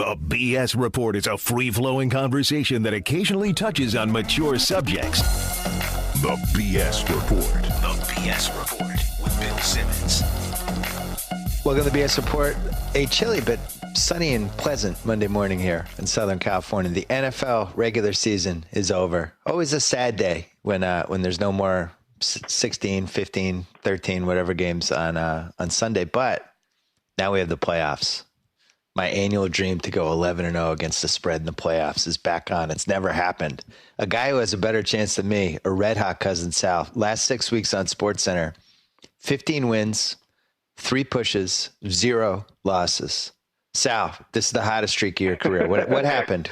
The BS Report is a free-flowing conversation that occasionally touches on mature subjects. The BS Report. The BS Report with Bill Simmons. Welcome to the BS Report. A chilly but sunny and pleasant Monday morning here in Southern California. The NFL regular season is over. Always a sad day when there's no more 16, 15, 13, whatever games on Sunday. But now we have the playoffs. My annual dream to go 11-0 against the spread in the playoffs is back on. It's never happened. A guy who has a better chance than me, a red hot cousin Sal, last 6 weeks on SportsCenter, 15 wins, 3 pushes, 0 losses. Sal, this is the hottest streak of your career. What happened?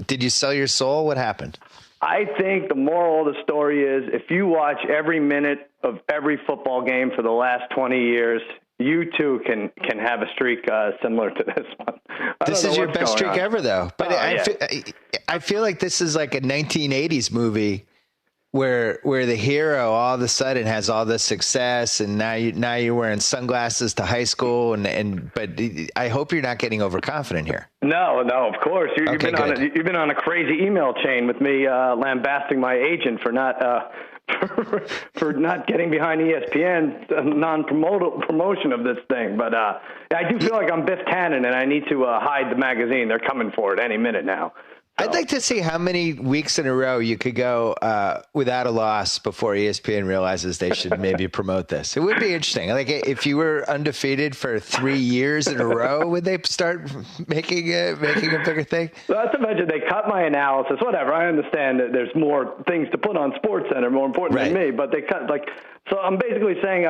Did you sell your soul? What happened? I think the moral of the story is if you watch every minute of every football game for the last 20 years, you too can have a streak similar to this one. This is your best streak ever, though. But I feel like this is like a 1980s movie where the hero all of a sudden has all this success, and now you're wearing sunglasses to high school, but I hope you're not getting overconfident here. No, of course. You've been on a crazy email chain with me lambasting my agent for not. For not getting behind ESPN's non-promotion of this thing. But I do feel like I'm Biff Tannen, and I need to hide the magazine. They're coming for it any minute now. So. I'd like to see how many weeks in a row you could go without a loss before ESPN realizes they should maybe promote this. It would be interesting. Like if you were undefeated for 3 years in a row, would they start making a bigger thing? Not to mention they cut my analysis. Whatever. I understand that there's more things to put on SportsCenter, more important than me. But they cut so. I'm basically saying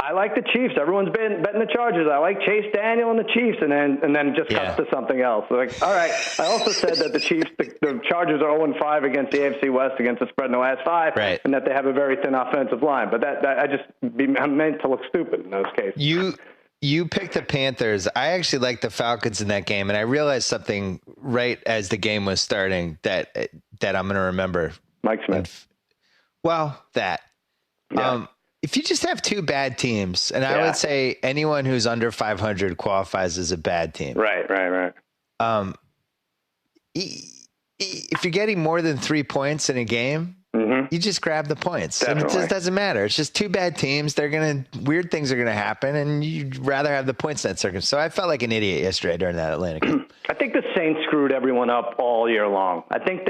I like the Chiefs. Everyone's been betting the Chargers. I like Chase Daniel and the Chiefs, and then it just cuts to something else. Like, all right. I also said that the Chiefs, the Chargers are 0-5 against the AFC West against the spread in the last 5, and that they have a very thin offensive line. But I'm meant to look stupid in those cases. You picked the Panthers. I actually liked the Falcons in that game, and I realized something right as the game was starting that I'm going to remember. Mike Smith. If you just have 2 bad teams, and I would say anyone who's under 500 qualifies as a bad team. Right. If you're getting more than 3 points in a game, you just grab the points. And it just doesn't matter. It's just 2 bad teams. Weird things are going to happen, and you'd rather have the points in that circumstance. So I felt like an idiot yesterday during that Atlanta game. I think the Saints screwed everyone up all year long. I think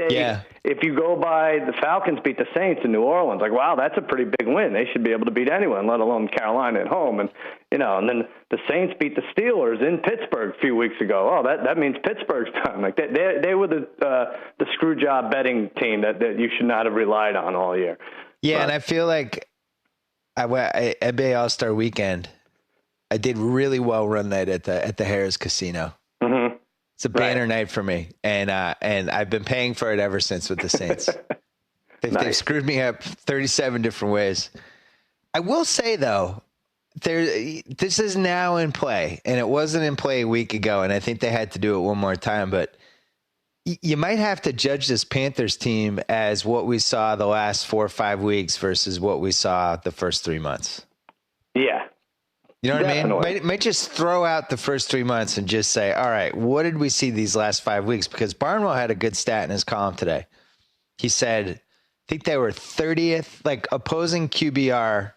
if you go by the Falcons beat the Saints in New Orleans, like, wow, that's a pretty big win. They should be able to beat anyone, let alone Carolina at home. And then the Saints beat the Steelers in Pittsburgh a few weeks ago. Oh, that means Pittsburgh's done. Like they were the screw job betting team that you should not have relied on all year. Yeah, and I feel like NBA All-Star Weekend, I did really well run night at the Harrah's Casino. Mm-hmm. It's a banner night for me, and I've been paying for it ever since with the Saints. They've screwed me up 37 different ways. I will say, though, this is now in play, and it wasn't in play a week ago, and I think they had to do it one more time, but you might have to judge this Panthers team as what we saw the last 4 or 5 weeks versus what we saw the first 3 months. Yeah. You know what I mean? Might just throw out the first 3 months and just say, all right, what did we see these last 5 weeks? Because Barnwell had a good stat in his column today. He said, I think they were 30th, like opposing QBR,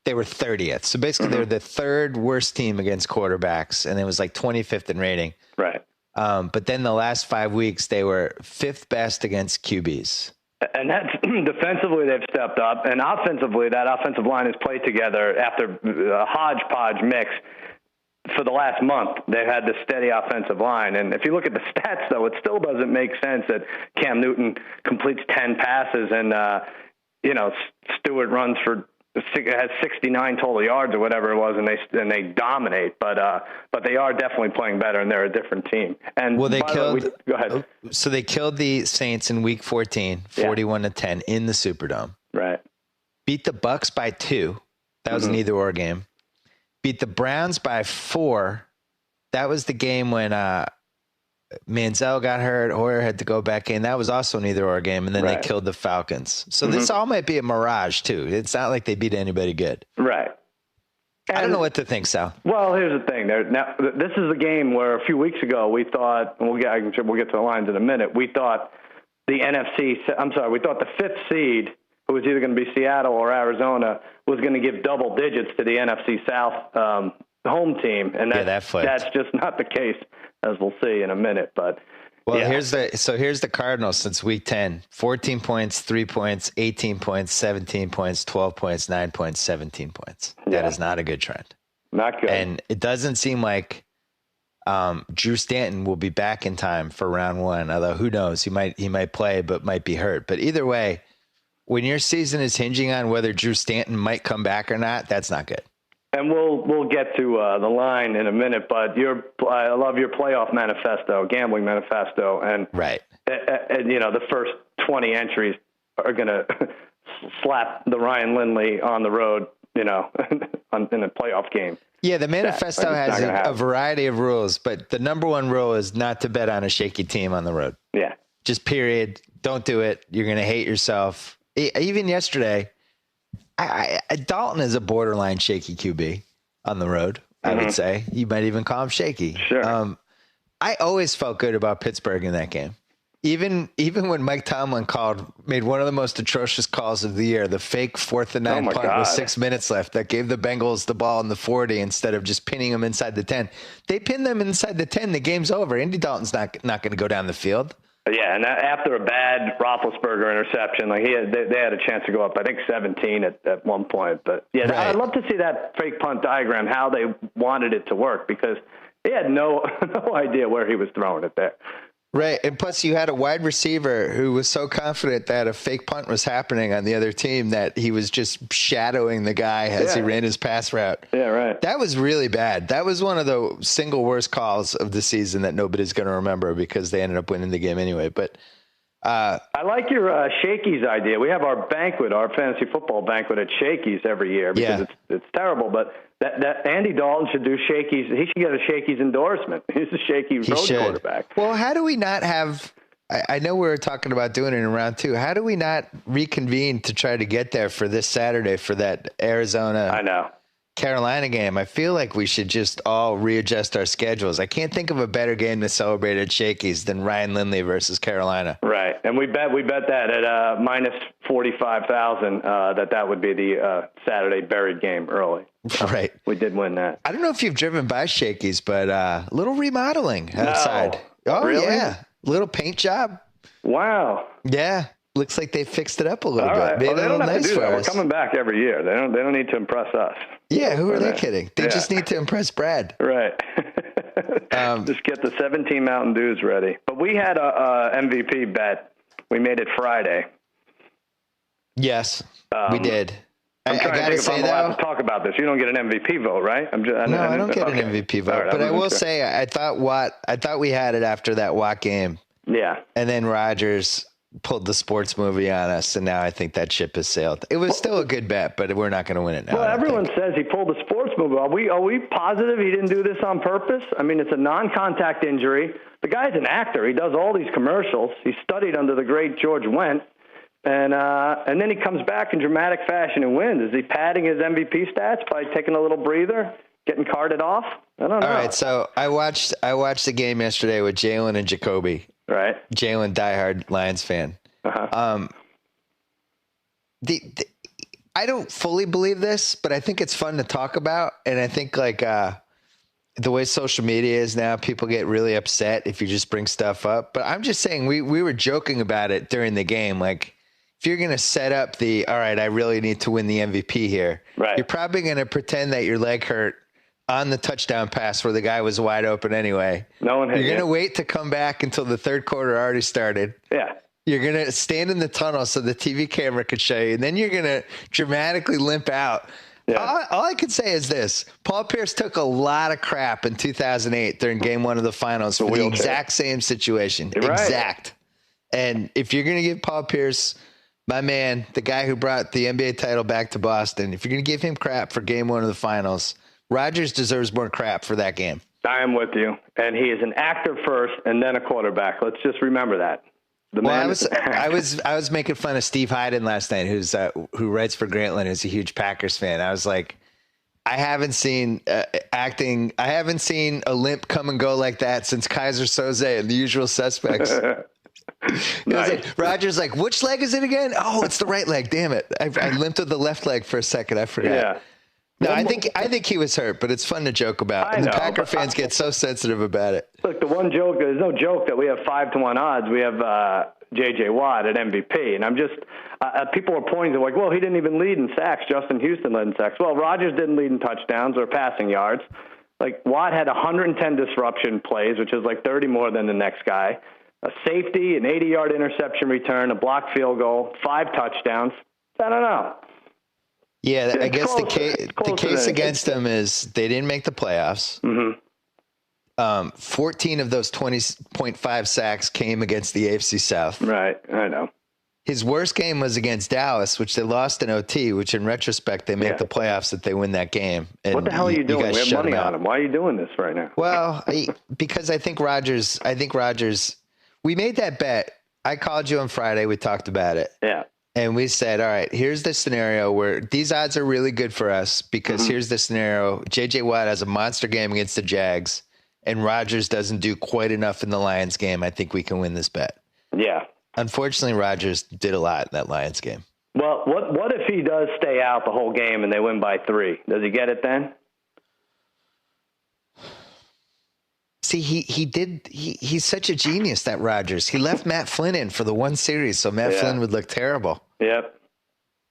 they were 30th. So basically they were the 3rd worst team against quarterbacks, and it was like 25th in rating. Right. But then the last 5 weeks, they were 5th best against QBs. And that's defensively they've stepped up, and offensively that offensive line has played together after a hodgepodge mix for the last month. They've had this steady offensive line, and if you look at the stats, though, it still doesn't make sense that Cam Newton completes 10 passes and Stewart runs for has 69 total yards or whatever it was, and they dominate. But they are definitely playing better, and they're a different team. And well, they killed. Go ahead. So they killed the Saints in Week 14, 41-10 in the Superdome. Right. Beat the Bucks by 2. That was an either-or game. Beat the Browns by 4. That was the game when Manziel got hurt. Hoyer had to go back in. That was also an either-or game, and then they killed the Falcons. So this all might be a mirage, too. It's not like they beat anybody good. Right. I don't know what to think, Sal. Well, here's the thing. Now, this is a game where a few weeks ago we thought, and we'll get to the lines in a minute. We thought we thought the fifth seed, who was either going to be Seattle or Arizona, was going to give double digits to the NFC South home team, and that's just not the case, as we'll see in a minute. But here's the Cardinals since week 10: 14 points, 3 points, 18 points, 17 points, 12 points, 9 points, 17 points. That is not a good trend. Not good. And it doesn't seem like Drew Stanton will be back in time for round one. Although who knows, he might play, but might be hurt. But either way, when your season is hinging on whether Drew Stanton might come back or not, that's not good. And we'll get to the line in a minute, but I love your playoff manifesto, gambling manifesto, and right. And the first 20 entries are going to slap the Ryan Lindley on the road, in a playoff game. Yeah, the manifesto has a variety of rules, but the number one rule is not to bet on a shaky team on the road. Yeah, just period. Don't do it. You're going to hate yourself. Even yesterday. Dalton is a borderline shaky QB on the road, I would say. You might even call him shaky. Sure. I always felt good about Pittsburgh in that game. Even when Mike Tomlin made one of the most atrocious calls of the year, the fake 4th and 9 punt with 6 minutes left that gave the Bengals the ball in the 40 instead of just pinning them inside the 10. They pinned them inside the 10. The game's over. Andy Dalton's not going to go down the field. Yeah, and after a bad Roethlisberger interception, they had a chance to go up, I think 17 at one point. But yeah, right. I'd love to see that fake punt diagram, how they wanted it to work, because they had no idea where he was throwing it there. Right, and plus you had a wide receiver who was so confident that a fake punt was happening on the other team that he was just shadowing the guy as he ran his pass route. Yeah, right. That was really bad. That was one of the single worst calls of the season that nobody's going to remember because they ended up winning the game anyway. But I like your Shakey's idea. We have our fantasy football banquet at Shakey's every year because it's terrible, but that Andy Dalton should do Shakey's. He should get a Shakey's endorsement. He's a shaky road quarterback. Well, how do we not have – I know we were talking about doing it in round 2. How do we not reconvene to try to get there for this Saturday for that Arizona Carolina game? I feel like we should just all readjust our schedules. I can't think of a better game to celebrate at Shakey's than Ryan Lindley versus Carolina. Right, and we bet that at minus 45,000 that would be the Saturday buried game early. Right. We did win that. I don't know if you've driven by Shakey's, but a little remodeling outside. No. Oh, really? Yeah. Little paint job. Wow. Yeah. Looks like they fixed it up a little bit. Right. Made they don't have nice to do that. Us. We're coming back every year. They don't need to impress us. Yeah, who are they kidding? They just need to impress Brad. Right. Just get the 17 Mountain Dews ready. But we had a MVP bet. We made it Friday. Yes, we did. I'm trying to think if I'm allowed to talk about this. You don't get an MVP vote, right? I don't get an MVP vote. Right, but I will say, I thought we had it after that Watt game. Yeah. And then Rodgers pulled the sports movie on us, and now I think that ship has sailed. It was still a good bet, but we're not going to win it now. Well, everyone says he pulled the sports movie. Are we positive he didn't do this on purpose? I mean, it's a non-contact injury. The guy's an actor. He does all these commercials. He studied under the great George Wendt. And then he comes back in dramatic fashion and wins. Is he padding his MVP stats by taking a little breather, getting carted off? I don't know. All right, so I watched the game yesterday with Jalen and Jacoby. Right. Jalen, diehard Lions fan. Uh-huh. I don't fully believe this, but I think it's fun to talk about, and I think the way social media is now, people get really upset if you just bring stuff up. But I'm just saying, we were joking about it during the game, like. If you're going to set up all right, I really need to win the MVP here, right. You're probably going to pretend that your leg hurt on the touchdown pass where the guy was wide open anyway. No one hit you. You're going to wait to come back until the third quarter already started. Yeah. You're going to stand in the tunnel so the TV camera could show you, and then you're going to dramatically limp out. Yeah. All I can say is this. Paul Pierce took a lot of crap in 2008 during game 1 of the finals for the exact same situation. You're exact. Right. And if you're going to give Paul Pierce – my man, the guy who brought the NBA title back to Boston, if you're going to give him crap for game 1 of the finals, Rodgers deserves more crap for that game. I am with you. And he is an actor first and then a quarterback. Let's just remember that. I was making fun of Steve Hyden last night, who writes for Grantland, who's a huge Packers fan. I was like, I haven't seen acting. I haven't seen a limp come and go like that since Kaiser Soze and The Usual Suspects. Nice. Like, Roger's like, which leg is it again? Oh, it's the right leg. Damn it! I limped with the left leg for a second. I forgot. Yeah. No, I think he was hurt, but it's fun to joke about. And the Packer fans get so sensitive about it. Look, the one joke, there's no joke that we have 5-1 odds. We have J.J. Watt at MVP, and I'm just people are pointing to like, well, he didn't even lead in sacks. Justin Houston led in sacks. Well, Rodgers didn't lead in touchdowns or passing yards. Like Watt had 110 disruption plays, which is like 30 more than the next guy. A safety, an 80-yard interception return, a blocked field goal, 5 touchdowns. I don't know. Yeah, I guess the case against them is they didn't make the playoffs. Mm-hmm. 14 of those 20.5 sacks came against the AFC South. Right, I know. His worst game was against Dallas, which they lost in OT, which in retrospect, they make the playoffs if they win that game. And what the hell are you doing? We have money on him. Why are you doing this right now? Well, because I think Rodgers, we made that bet. I called you on Friday. We talked about it. Yeah. And we said, all right, here's the scenario where these odds are really good for us because here's the scenario. J.J. Watt has a monster game against the Jags and Rodgers doesn't do quite enough in the Lions game. I think we can win this bet. Yeah. Unfortunately, Rodgers did a lot in that Lions game. Well, what if he does stay out the whole game and they win by 3? Does he get it then? See, he's such a genius, that Rodgers. He left Matt Flynn in for the one series, so Matt Flynn would look terrible. Yep.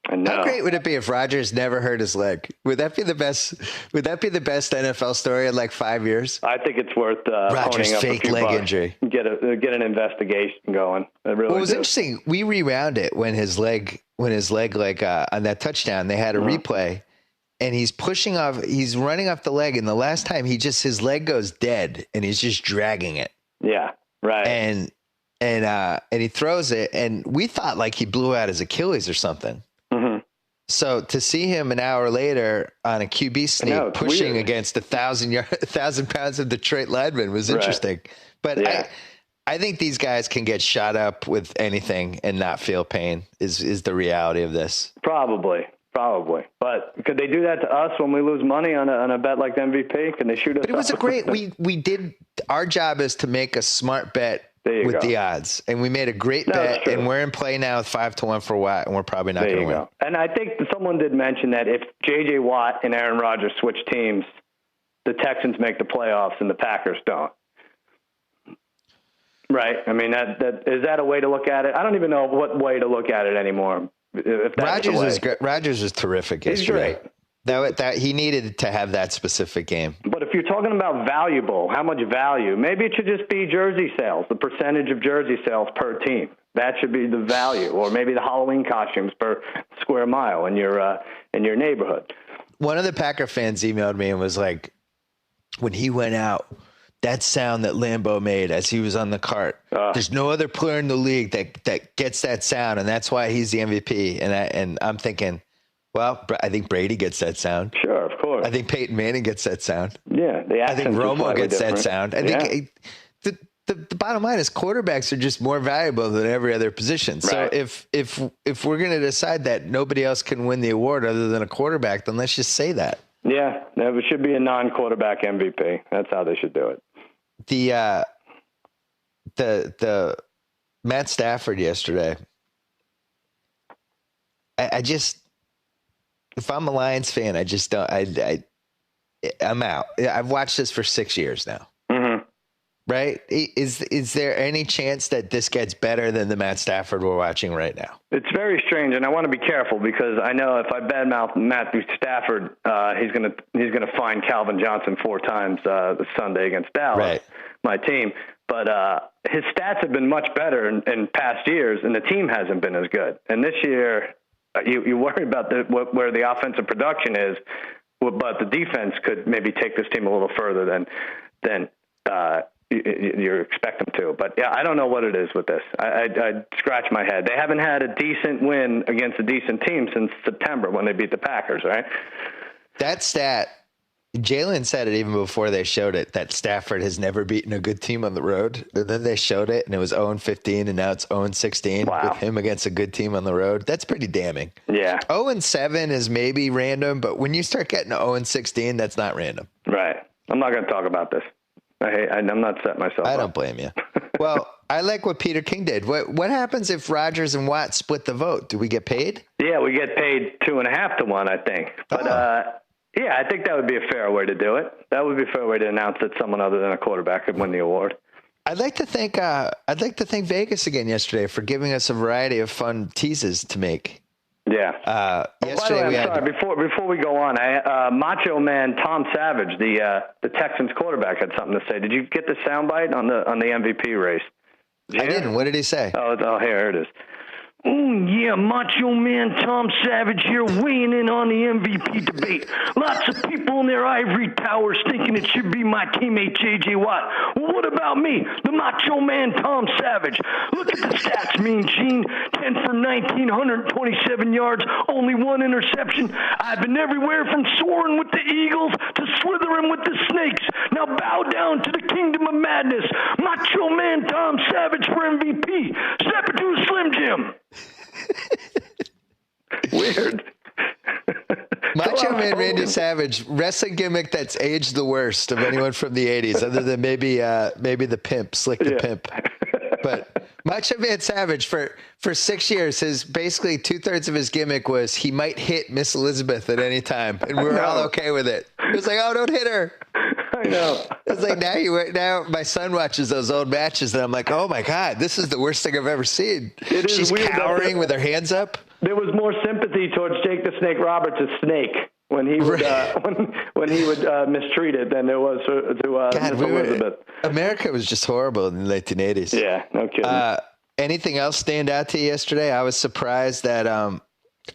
I know. How great would it be if Rodgers never hurt his leg? Would that be the best NFL story in like 5 years? I think it's worth Rodgers' fake leg injury. Get an investigation going. It was interesting. We rewound it when his leg on that touchdown, they had a replay. And he's he's running off the leg. And the last time his leg goes dead and he's just dragging it. Yeah. Right. And he throws it. And we thought like he blew out his Achilles or something. Mm-hmm. So to see him an hour later on a QB sneak pushing against 1,000 pounds of Detroit lineman was interesting. But I think these guys can get shot up with anything and not feel pain is the reality of this. Probably. But could they do that to us when we lose money on a bet like the MVP? Can they shoot us? But it was we did, our job is to make a smart bet with the odds. And we made a great bet, and we're in play now with 5-1 for Watt, and we're probably not going to win. And I think someone did mention that if J.J. Watt and Aaron Rodgers switch teams, the Texans make the playoffs and the Packers don't. Right? I mean, is that a way to look at it? I don't even know what way to look at it anymore. Rodgers was terrific yesterday. That he needed to have that specific game. But if you're talking about how much value, maybe it should just be jersey sales, the percentage of jersey sales per team. That should be the value, or maybe the Halloween costumes per square mile in your neighborhood. One of the Packer fans emailed me and was like, when he went out, that sound that Lambeau made as he was on the cart. There's no other player in the league that gets that sound, and that's why he's the MVP. And I'm thinking, well, I think Brady gets that sound. Sure, of course. I think Peyton Manning gets that sound. Yeah, I think Romo gets that sound. I think the bottom line is quarterbacks are just more valuable than every other position. So if we're going to decide that nobody else can win the award other than a quarterback, then let's just say that. Yeah, it should be a non-quarterback MVP. That's how they should do it. The Matt Stafford yesterday. I just, if I'm a Lions fan, I just don't. I'm out. I've watched this for 6 years now. Mm-hmm. Right? Is there any chance that this gets better than the Matt Stafford we're watching right now? It's very strange, and I want to be careful because I know if I badmouth Matthew Stafford, he's gonna find Calvin Johnson 4 times Sunday against Dallas, my team. But his stats have been much better in past years, and the team hasn't been as good. And this year, you worry about where the offensive production is, but the defense could maybe take this team a little further than you expect them to. But yeah, I don't know what it is with this. I scratch my head. They haven't had a decent win against a decent team since September when they beat the Packers, right? That stat Jalen said it even before they showed it, that Stafford has never beaten a good team on the road. And then they showed it, and it was 0-15, and now it's 0-16 with him against a good team on the road. That's pretty damning. Yeah. 0-7 is maybe random, but when you start getting 0-16, that's not random. Right. I'm not going to talk about this. I'm not setting myself I up. don't blame you. Well, I like what Peter King did. What happens if Rodgers and Watt split the vote? Do we get paid? Yeah, we get paid 2.5 to 1, I think. But yeah, I think that would be a fair way to do it. That would be a fair way to announce that someone other than a quarterback could win the award. I'd like to thank Vegas again yesterday for giving us a variety of fun teases to make. Yeah. Yesterday by the way, before we go on, Macho Man Tom Savage, the Texans quarterback, had something to say. Did you get the soundbite on the MVP race? I didn't. What did he say? Oh, here it is. Oh, yeah, Macho Man Tom Savage here weighing in on the MVP debate. Lots of people in their ivory towers thinking it should be my teammate J.J. Watt. Well, what about me, the Macho Man Tom Savage? Look at the stats, Mean Gene. 10 for 1,927 yards, only 1 interception. I've been everywhere from soaring with the Eagles to slithering with the Snakes. Now bow down to the kingdom of madness. Macho Man Tom Savage for MVP. Step into a Slim Jim. Weird. Macho Man Randy Savage, wrestling gimmick that's aged the worst of anyone from the 80s, other than maybe the Pimp, Slick the Pimp. But Macho Man Savage, for 6 years, basically 2/3 of his gimmick was he might hit Miss Elizabeth at any time, and we were all okay with it. It was like, oh, don't hit her. I know. It's like now my son watches those old matches, and I'm like, oh my God, this is the worst thing I've ever seen. She's cowering with her hands up. There was more sympathy towards Jake the Snake Roberts' Snake when he would when he would mistreat it than there was to Miss Elizabeth. America was just horrible in the 1980s. Yeah, no kidding. Anything else stand out to you yesterday? I was surprised that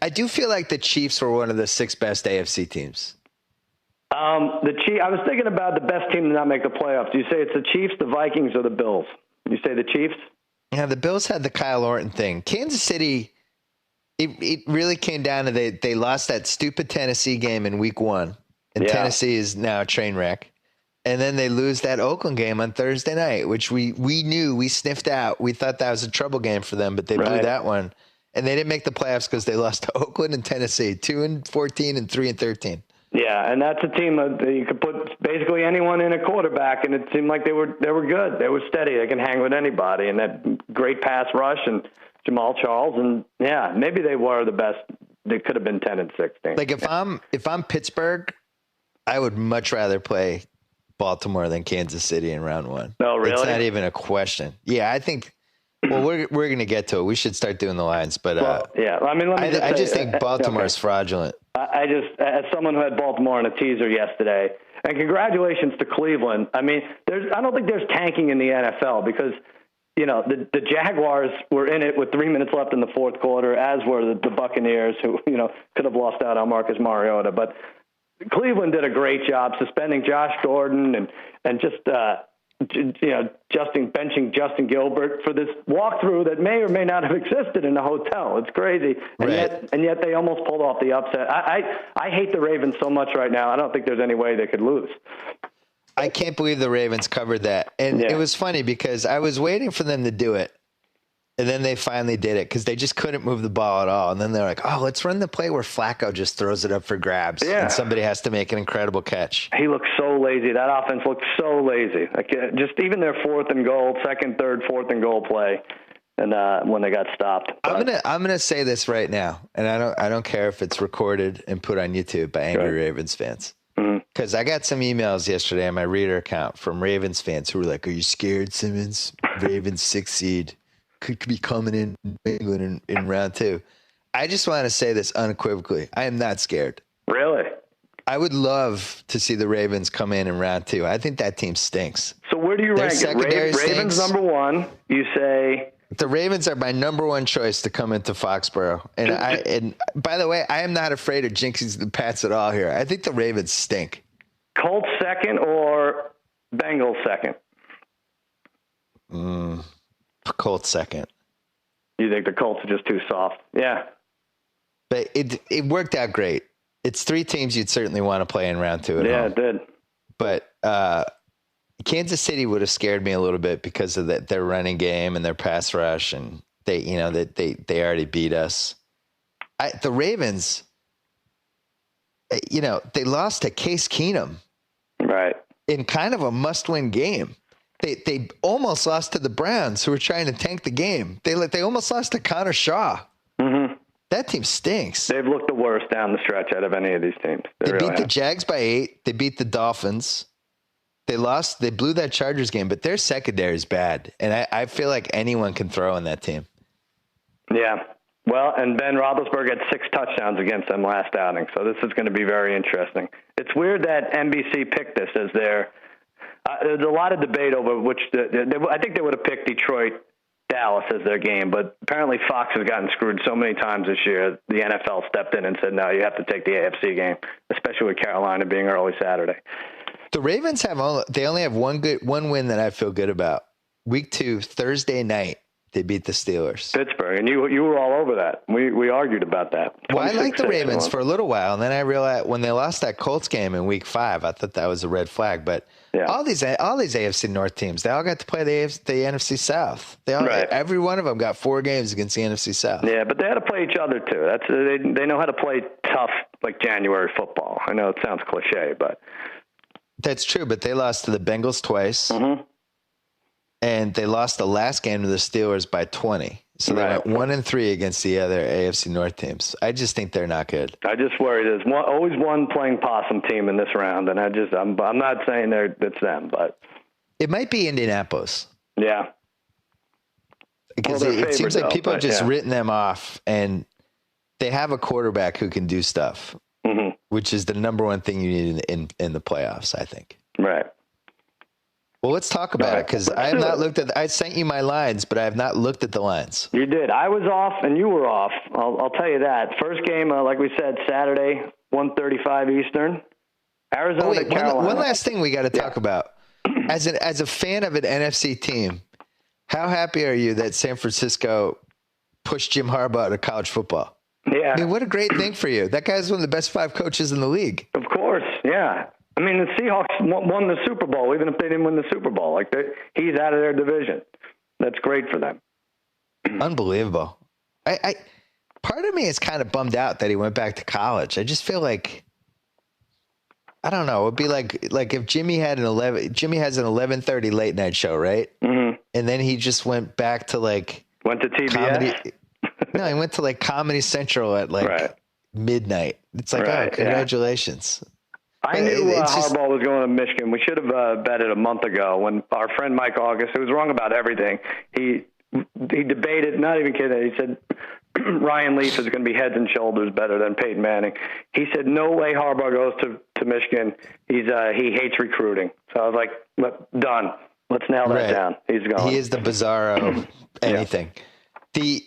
I do feel like the Chiefs were one of the 6 best AFC teams. I was thinking about the best team to not make the playoffs. Do you say it's the Chiefs, the Vikings, or the Bills? You say the Chiefs? Yeah, the Bills had the Kyle Orton thing. Kansas City, it really came down to they lost that stupid Tennessee game in week 1, and Tennessee is now a train wreck. And then they lose that Oakland game on Thursday night, which we knew, we sniffed out. We thought that was a trouble game for them, but they blew that one. And they didn't make the playoffs because they lost to Oakland and Tennessee, 2-14 and 3-13. Yeah, and that's a team that you could put basically anyone in a quarterback, and it seemed like they were good. They were steady. They can hang with anybody, and that great pass rush and Jamal Charles, and yeah, maybe they were the best. They could have been 10-16. Like if I'm Pittsburgh, I would much rather play Baltimore than Kansas City in round 1. Oh, really? It's not even a question. Yeah, I think. Well, we're going to get to it. We should start doing the lines, but yeah. I mean, I just think Baltimore's fraudulent. I just, as someone who had Baltimore on a teaser yesterday, and congratulations to Cleveland. I mean, I don't think there's tanking in the NFL because, you know, the Jaguars were in it with 3 minutes left in the fourth quarter, as were the Buccaneers, who, you know, could have lost out on Marcus Mariota. But Cleveland did a great job suspending Josh Gordon and just, you know, benching Justin Gilbert for this walkthrough that may or may not have existed in a hotel. It's crazy. And yet they almost pulled off the upset. I hate the Ravens so much right now. I don't think there's any way they could lose. I can't believe the Ravens covered that. And it was funny because I was waiting for them to do it. And then they finally did it because they just couldn't move the ball at all. And then they're like, oh, let's run the play where Flacco just throws it up for grabs. Yeah. And somebody has to make an incredible catch. He looked so lazy. That offense looked so lazy. Like just even their 4th and goal, 2nd, 3rd, 4th and goal play. And when they got stopped. I'm gonna say this right now. And I don't care if it's recorded and put on YouTube by angry Ravens fans. Because I got some emails yesterday on my reader account from Ravens fans who were like, are you scared, Simmons? Ravens 6 seed. Could be coming in England in round 2. I just want to say this unequivocally. I am not scared. Really? I would love to see the Ravens come in round 2. I think that team stinks. So where do you rank it? Ravens number 1. You say the Ravens are my number 1 choice to come into Foxborough. And by the way, I am not afraid of jinxing the Pats at all here. I think the Ravens stink. Colts 2nd or Bengals 2nd? Colts 2nd. You think the Colts are just too soft? Yeah. But it worked out great. It's three teams you'd certainly want to play in round two at home. Yeah, it did. But Kansas City would have scared me a little bit because of their running game and their pass rush, and they already beat us. The Ravens, they lost to Case Keenum, right, in kind of a must-win game. They almost lost to the Browns, who were trying to tank the game. They almost lost to Connor Shaw. Mm-hmm. That team stinks. They've looked the worst down the stretch out of any of these teams. They beat the Jags by 8. They beat the Dolphins. They lost. They blew that Chargers game, but their secondary is bad, and I feel like anyone can throw in that team. Yeah. Well, and Ben Roethlisberger had 6 touchdowns against them last outing, so this is going to be very interesting. It's weird that NBC picked this as their there's a lot of debate over which I think they would have picked Detroit-Dallas as their game, but apparently Fox has gotten screwed so many times this year, the NFL stepped in and said, no, you have to take the AFC game, especially with Carolina being early Saturday. The Ravens only have one win that I feel good about. Week 2, Thursday night, they beat the Steelers. Pittsburgh, and you were all over that. We argued about that. Well, I liked the Ravens for a little while, and then I realized when they lost that Colts game in Week 5, I thought that was a red flag. But all these AFC North teams, they all got to play the NFC South. Every one of them got 4 games against the NFC South. Yeah, but they had to play each other too. They know how to play tough, like January football. I know it sounds cliche, but that's true. But they lost to the Bengals twice. Mm-hmm. And they lost the last game to the Steelers by 20. So they went 1-3 against the other AFC North teams. I just think they're not good. I just worry there's always one playing possum team in this round, and I'm not saying it's them, but it might be Indianapolis. Yeah, because it seems like people have just written them off, and they have a quarterback who can do stuff, mm-hmm. which is the number one thing you need in the playoffs, I think. Right. Well, let's talk about it, because I have not looked at. I sent you my lines, but I have not looked at the lines. You did. I was off, and you were off. I'll tell you that. First game, like we said, Saturday, 1:35 Eastern. Arizona, Carolina. One last thing we got to talk about. As a fan of an NFC team, how happy are you that San Francisco pushed Jim Harbaugh to college football? Yeah. I mean, what a great thing for you. That guy's one of the best 5 coaches in the league. Of course, yeah. I mean, the Seahawks won the Super Bowl, even if they didn't win the Super Bowl. He's out of their division. That's great for them. Unbelievable. I part of me is kind of bummed out that he went back to college. I just feel like, I don't know. It'd be like if Jimmy has an 11:30 late night show, right? Mm-hmm. And then he just went back to went to TBS. Comedy. No, he went to Comedy Central at midnight. It's congratulations. Yeah. I knew Harbaugh was going to Michigan. We should have bet it a month ago when our friend Mike August, who was wrong about everything, he debated, not even kidding, he said Ryan Leaf is going to be heads and shoulders better than Peyton Manning. He said, no way Harbaugh goes to Michigan. He hates recruiting. So I was like, done. Let's nail that down. He's going. He is the bizarro anything. Yeah.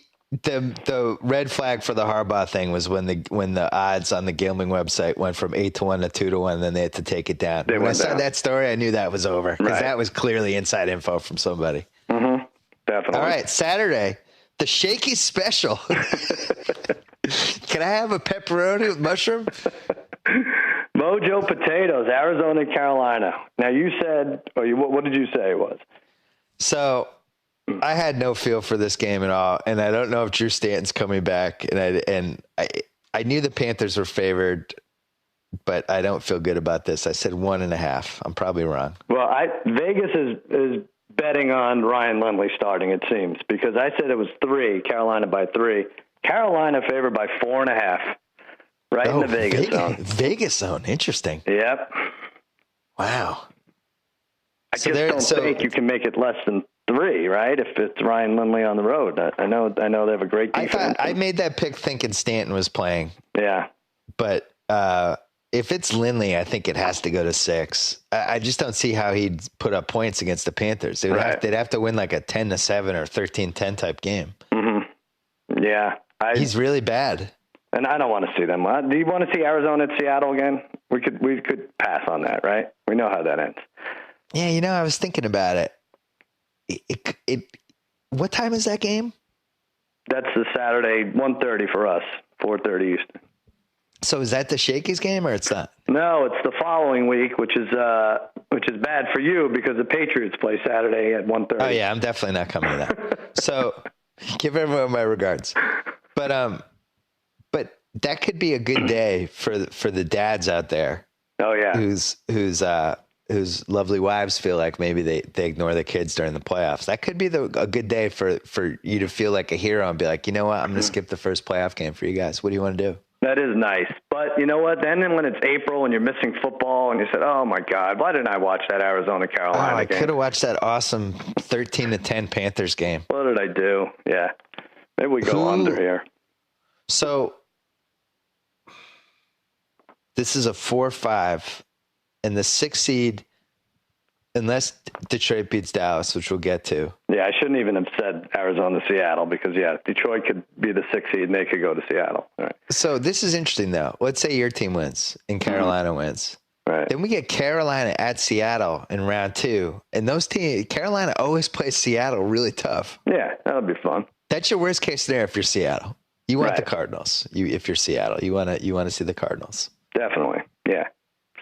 The red flag for the Harbaugh thing was when the odds on the gambling website went from 8-1 to 2-1, and then they had to take it down. When I saw that story, I knew that was over, because that was clearly inside info from somebody. Mm-hmm. Definitely. All right, Saturday, the Shaky Special. Can I have a pepperoni with mushroom? Mojo Potatoes, Arizona, Carolina. Now you said, what did you say it was? So I had no feel for this game at all, and I don't know if Drew Stanton's coming back. And I knew the Panthers were favored, but I don't feel good about this. I said 1.5. I'm probably wrong. Well, Vegas is betting on Ryan Lindley starting, it seems, because I said it was 3, Carolina by 3. Carolina favored by 4.5, in the Vegas zone. Vegas zone, interesting. Yep. Wow. I just don't think you can make it less than 3, right? If it's Ryan Lindley on the road. I know they have a great defense. I made that pick thinking Stanton was playing. Yeah. But if it's Lindley, I think it has to go to 6. I just don't see how he'd put up points against the Panthers. They'd have to win a 10-7 or 13-10 type game. Mm-hmm. Yeah. He's really bad. And I don't want to see them. Do you want to see Arizona at Seattle again? We could pass on that, right? We know how that ends. Yeah, I was thinking about it. What time is that game? That's the Saturday, 1:30 for us, 4:30 Eastern. So is that the Shakey's game or it's not? No, it's the following week, which is bad for you because the Patriots play Saturday at 1:30. Oh yeah, I'm definitely not coming to that. So give everyone my regards. But that could be a good day for the dads out there. Oh yeah, whose lovely wives feel like maybe they ignore the kids during the playoffs. That could be a good day for you to feel like a hero and be like, you know what, I'm going to skip the first playoff game for you guys. What do you want to do? That is nice. But you know what? Then when it's April and you're missing football and you said, oh, my God, why didn't I watch that Arizona-Carolina I game? could have watched that awesome 13-10 Panthers game. What did I do? Yeah. Maybe we go under here. So this is a 4-5, and the 6th seed, unless Detroit beats Dallas, which we'll get to. Yeah, I shouldn't even have said Arizona-Seattle because, Detroit could be the 6th seed and they could go to Seattle. All right. So this is interesting, though. Let's say your team wins and Carolina wins. Right. Then we get Carolina at Seattle in round 2. And those teams, Carolina always plays Seattle really tough. Yeah, that'll be fun. That's your worst case scenario if you're Seattle. You want Right. the Cardinals. If you're Seattle, you want to see the Cardinals. Definitely, yeah.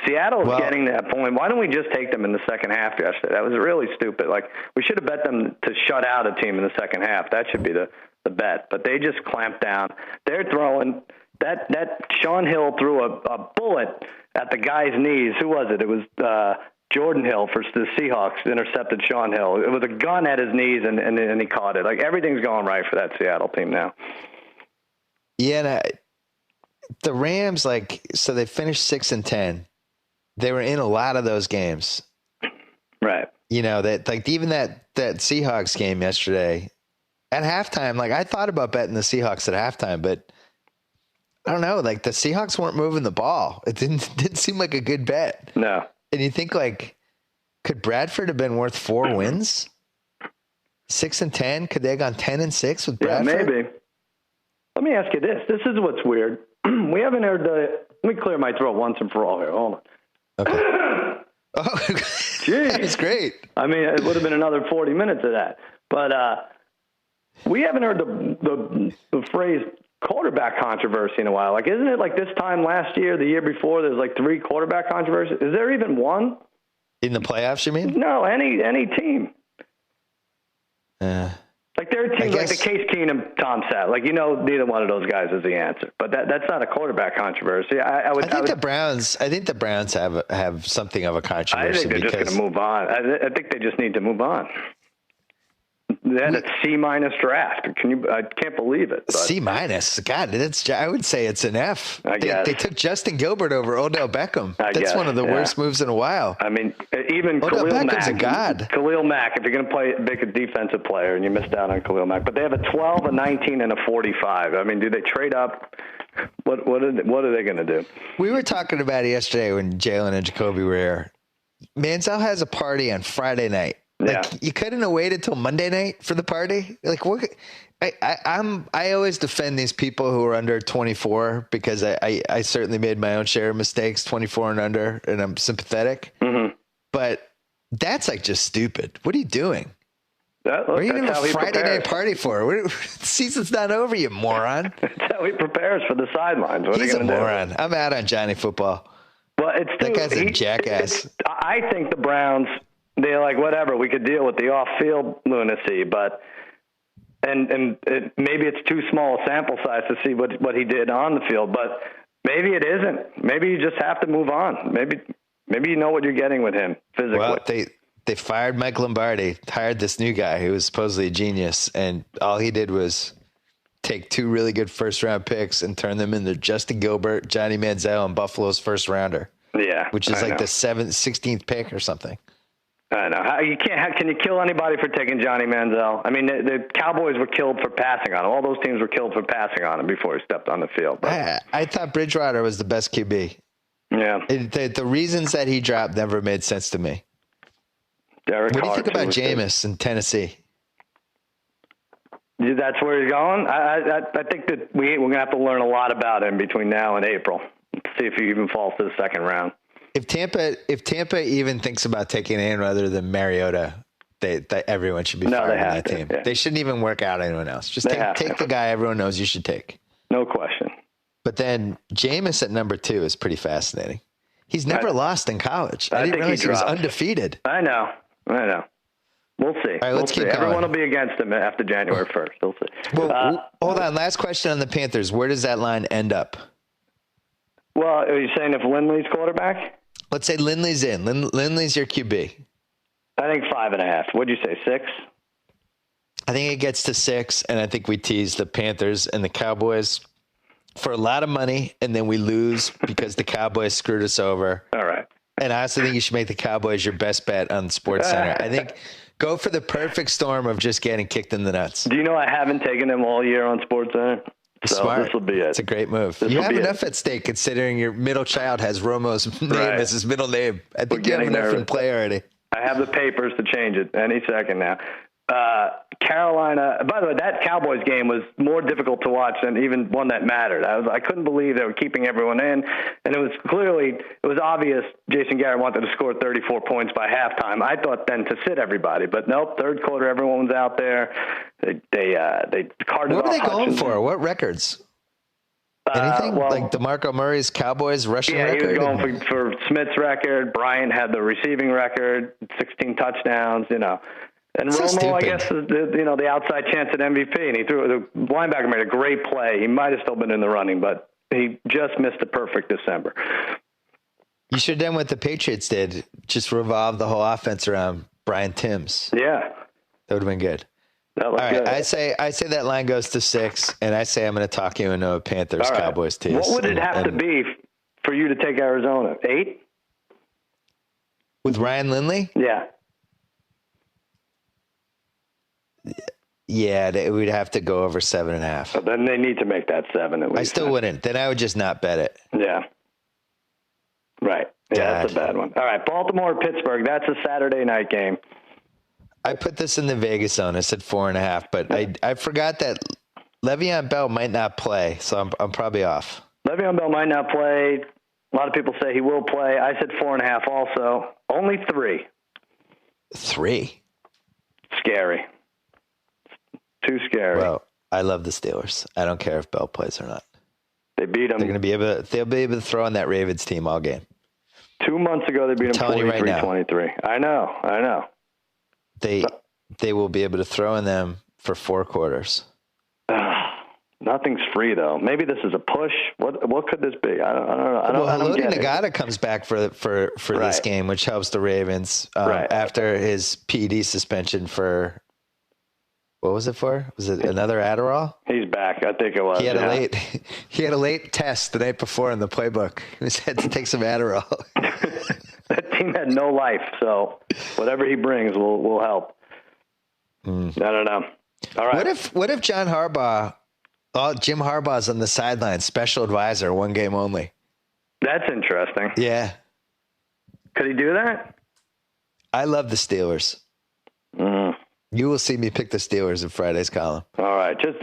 Seattle's getting to that point. Why don't we just take them in the second half yesterday? That was really stupid. Like, we should have bet them to shut out a team in the second half. That should be the bet. But they just clamped down. They're throwing that Sean Hill threw a bullet at the guy's knees. Who was it? It was Jordan Hill for the Seahawks intercepted Sean Hill. It was a gun at his knees, and he caught it. Like, everything's going right for that Seattle team now. Yeah, the Rams, so they finished 6-10. They were in a lot of those games. Right. You know, even that Seahawks game yesterday at halftime, I thought about betting the Seahawks at halftime, but I don't know, the Seahawks weren't moving the ball. It didn't seem like a good bet. No. And you think could Bradford have been worth 4 wins? 6-10? Could they have gone 10-6 with Bradford? Yeah, maybe. Let me ask you this. This is what's weird. We haven't heard let me clear my throat once and for all here. Hold on. Okay. Oh, Jeez. That's great. I mean, it would have been another 40 minutes of that. But we haven't heard the phrase quarterback controversy in a while. Isn't it this time last year, the year before, there's 3 quarterback controversies? Is there even one? In the playoffs, you mean? No, any team. There are teams like the Case Keenum, Tom Sat. Neither one of those guys is the answer. But that's not a quarterback controversy. I think the Browns have something of a controversy. I think they're just going to move on. I think they just need to move on. They had a C- draft. I can't believe it. But. C-? God, I would say it's an F. They took Justin Gilbert over Odell Beckham. That's one of the worst moves in a while. I mean, even Odell Khalil Beckham's Mack. A god. Khalil Mack, if you're going to pick a defensive player and you missed out on Khalil Mack. But they have a 12, a 19, and a 45. I mean, do they trade up? What are they going to do? We were talking about it yesterday when Jalen and Jacoby were here. Manziel has a party on Friday night. You couldn't have waited till Monday night for the party. What? I always defend these people who are under 24 because I certainly made my own share of mistakes, 24 and under, and I'm sympathetic. Mm-hmm. But that's just stupid. What are you doing? What are you going to have a Friday night party for? The season's not over, you moron. That's how he prepares for the sidelines. He's a moron. I'm out on Johnny football. Well, that guy's a jackass. I think the Browns. They're whatever, we could deal with the off-field lunacy, but maybe it's too small a sample size to see what he did on the field, but maybe it isn't. Maybe you just have to move on. Maybe you know what you're getting with him physically. Well, they fired Mike Lombardi, hired this new guy who was supposedly a genius, and all he did was take 2 really good first-round picks and turn them into Justin Gilbert, Johnny Manziel, and Buffalo's first-rounder. Yeah, which is the 16th pick or something. I know. Can you kill anybody for taking Johnny Manziel? I mean, the Cowboys were killed for passing on him. All those teams were killed for passing on him before he stepped on the field. I thought Bridgewater was the best QB. Yeah. The reasons that he dropped never made sense to me. What do you think about Jameis in Tennessee? That's where he's going? I think that we're going to have to learn a lot about him between now and April. See if he even falls to the second round. If Tampa even thinks about taking anyone other than Mariota, everyone should be fired on that team. Yeah. They shouldn't even work out anyone else. Just take the guy everyone knows you should take. No question. But then Jameis at number 2 is pretty fascinating. He's never lost in college. I didn't realize he was undefeated. I know. We'll see. All right, let's keep going. Everyone will be against him after January 1st. We'll see. Well, hold on. Last question on the Panthers. Where does that line end up? Well, are you saying if Lindley's quarterback? Let's say Lindley's in. Lindley's your QB. I think 5.5. What'd you say, 6? I think it gets to 6, and I think we tease the Panthers and the Cowboys for a lot of money, and then we lose because the Cowboys screwed us over. All right. And I also think you should make the Cowboys your best bet on SportsCenter. I think go for the perfect storm of just getting kicked in the nuts. Do you know I haven't taken them all year on SportsCenter? So Smart. This will be it. It's a great move. You have enough at stake considering your middle child has Romo's name as his middle name. I think you have enough in play already. I have the papers to change it any second now. Carolina, by the way, that Cowboys game was more difficult to watch than even one that mattered. I couldn't believe they were keeping everyone in, and it was obvious Jason Garrett wanted to score 34 points by halftime. I thought then to sit everybody, but nope, third quarter everyone was out there. They carted What were they off going Hutchinson. for? What records? Anything? Like DeMarco Murray's Cowboys rushing record? Yeah, he was going for Smith's record. Bryant had the receiving record, 16 touchdowns, And so Romo, stupid. I guess, the outside chance at MVP, and the linebacker made a great play. He might have still been in the running, but he just missed a perfect December. You should have done what the Patriots did, just revolve the whole offense around Brian Timms. Yeah. That would have been good. That looked good. I say that line goes to 6, and I say I'm going to talk you into a Panthers Cowboys tease. What would it have to be for you to take Arizona? 8? With Ryan Lindley? Yeah. Yeah, we'd have to go over 7.5. But then they need to make that 7 at least. I still wouldn't. Then I would just not bet it. Yeah. Right. Yeah, that's a bad one. All right, Baltimore, Pittsburgh. That's a Saturday night game. I put this in the Vegas zone. I said 4.5, but I forgot that Le'Veon Bell might not play, so I'm probably off. Le'Veon Bell might not play. A lot of people say he will play. I said 4.5 also. Only 3. 3? Scary. Too scary. Well, I love the Steelers. I don't care if Bell plays or not. They beat them. They'll be able to throw on that Ravens team all game. 2 months ago, they beat them 43-23. I know. They will be able to throw in them for 4 quarters. Nothing's free though. Maybe this is a push. What could this be? I don't know. I don't get it. Nagata comes back for this game, which helps the Ravens after his PD suspension for. What was it for? Was it another Adderall? He's back. I think it was. He had a late test the night before in the playbook. He had to take some Adderall. That team had no life, so whatever he brings will help. I don't know. All right. What if John Harbaugh, Jim Harbaugh's on the sideline, special advisor, 1 game only? That's interesting. Yeah. Could he do that? I love the Steelers. You will see me pick the Steelers in Friday's column. All right. Just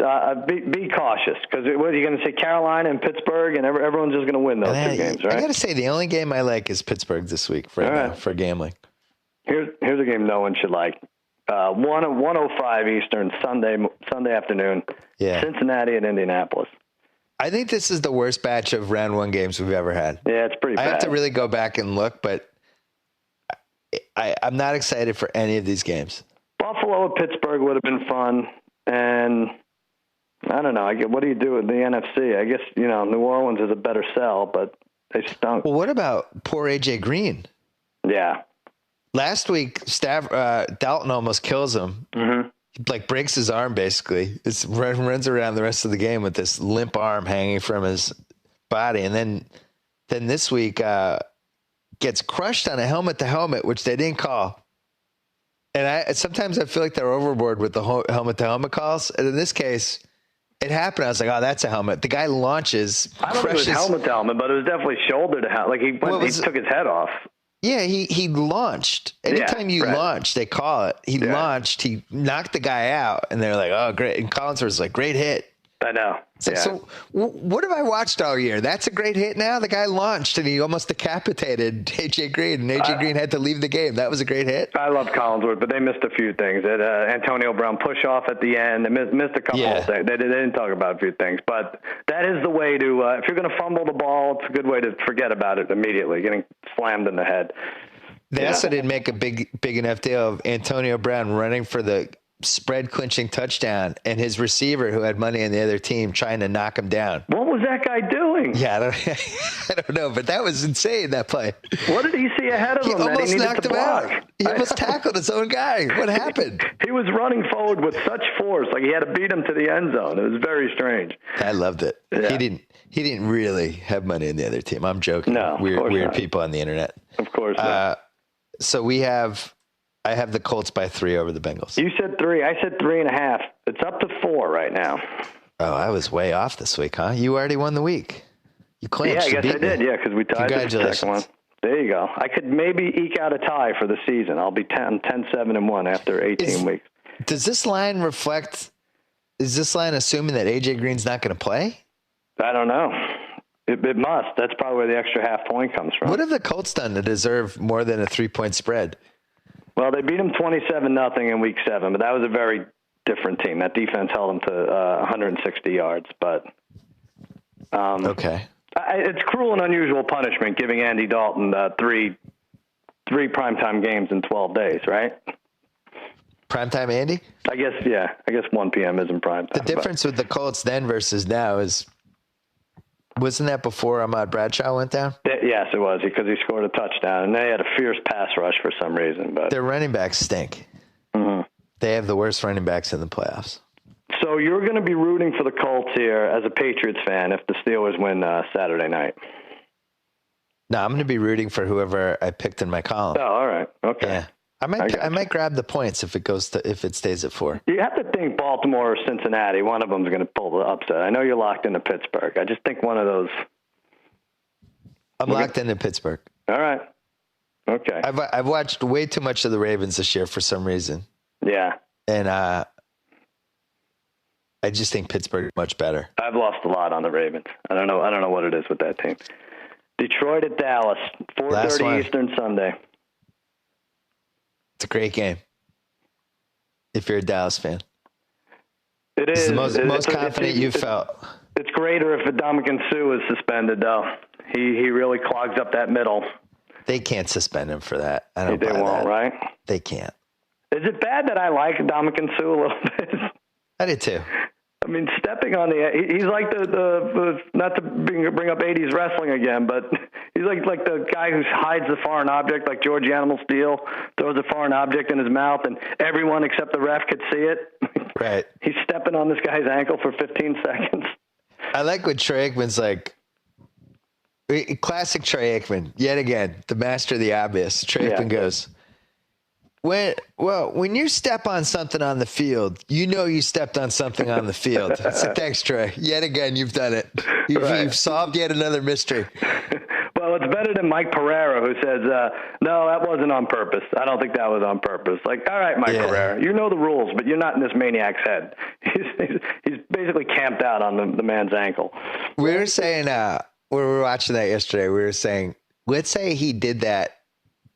be cautious, because what are you going to say, Carolina and Pittsburgh, and everyone's just going to win those 2 games, right? I got to say, the only game I like is Pittsburgh this week now for gambling. Here's a game no one should like. 105 Eastern, Sunday afternoon. Yeah. Cincinnati and Indianapolis. I think this is the worst batch of round 1 games we've ever had. Yeah, it's pretty bad. I have to really go back and look, but I'm not excited for any of these games. Buffalo or Pittsburgh would have been fun, and I don't know. What do you do with the NFC? I guess, New Orleans is a better sell, but they stunk. Well, what about poor A.J. Green? Yeah. Last week, Dalton almost kills him. Mm-hmm. He, breaks his arm, basically. Runs around the rest of the game with this limp arm hanging from his body. And then this week gets crushed on a helmet-to-helmet, which they didn't call. And sometimes I feel like they're overboard with the helmet-to-helmet calls. And in this case, it happened. I was like, oh, that's a helmet. The guy launches. I don't think it was helmet-to-helmet, but it was definitely shoulder-to-helmet. He took his head off. Yeah, he launched. Anytime you launch, they call it. He launched. He knocked the guy out, and they're like, oh, great. And Collinsworth was like, great hit. I know. So what have I watched all year? That's a great hit now. The guy launched and he almost decapitated A.J. Green, and A.J. Green had to leave the game. That was a great hit. I love Collinsworth, but they missed a few things. Antonio Brown push-off at the end. They missed a couple of things. They didn't talk about a few things. But that is the way to, if you're going to fumble the ball, it's a good way to forget about it immediately, getting slammed in the head. They also didn't make a big enough deal of Antonio Brown running for the spread clinching touchdown and his receiver who had money on the other team trying to knock him down. What was that guy doing? Yeah, I don't know, but that was insane, that play. What did he see ahead of him that he needed to block? He almost tackled his own guy. What happened? He was running forward with such force, like he had to beat him to the end zone. It was very strange. I loved it. Yeah. He didn't really have money in the other team. I'm joking. No, weird people on the internet. Of course not. So I have the Colts by 3 over the Bengals. You said 3. I said 3.5. It's up to 4 right now. Oh, I was way off this week, huh? You already won the week. You clinched. Yeah, I guess I did. Yeah, because we tied Congratulations. the second one. There you go. I could maybe eke out a tie for the season. I'll be 10-7-1 after 18 weeks. Does this line reflect? Is this line assuming that A.J. Green's not going to play? I don't know. It must. That's probably where the extra half point comes from. What have the Colts done to deserve more than a 3-point spread? Well, they beat them 27-0 in Week 7, but that was a very different team. That defense held them to 160 yards. But okay, it's cruel and unusual punishment giving Andy Dalton three primetime games in 12 days, right? Primetime Andy? I guess, yeah. I guess 1 p.m. isn't primetime. The difference with the Colts then versus now is, wasn't that before Ahmad Bradshaw went down? Yes, it was, because he scored a touchdown, and they had a fierce pass rush for some reason. But their running backs stink. Mm-hmm. They have the worst running backs in the playoffs. So you're going to be rooting for the Colts here as a Patriots fan if the Steelers win Saturday night. No, I'm going to be rooting for whoever I picked in my column. Oh, all right. Okay. Yeah. I might grab the points if it stays at 4. You have to think Baltimore or Cincinnati. One of them is going to pull the upset. I know you're locked into Pittsburgh. I just think one of those. I'm locked into Pittsburgh. All right. Okay. I've watched way too much of the Ravens this year for some reason. Yeah. And I just think Pittsburgh is much better. I've lost a lot on the Ravens. I don't know what it is with that team. Detroit at Dallas, 4:30 Eastern Sunday. It's a great game if you're a Dallas fan. It is. It's the most confident you've felt. It's greater if Ndamukong Suh is suspended, though. He really clogs up that middle. They can't suspend him for that. I don't buy They won't, that. Right? They can't. Is it bad that I like Ndamukong Suh a little bit? I did too. I mean, stepping on he's like the not to bring up 80s wrestling again, but he's like the guy who hides the foreign object, like George Animal Steel, throws a foreign object in his mouth, and everyone except the ref could see it. Right. He's stepping on this guy's ankle for 15 seconds. I like what Troy Aikman's like. Classic Troy Aikman, yet again, the master of the obvious. Troy Aikman goes, when you step on something on the field, you know you stepped on something on the field. I said, thanks, Troy. Yet again, you've done it. You've solved yet another mystery. Well, it's better than Mike Pereira, who says, no, that wasn't on purpose. I don't think that was on purpose. Like, all right, Mike Pereira, you know the rules, but you're not in this maniac's head. He's basically camped out on the man's ankle. We were saying, when we were watching that yesterday, we were saying, let's say he did that,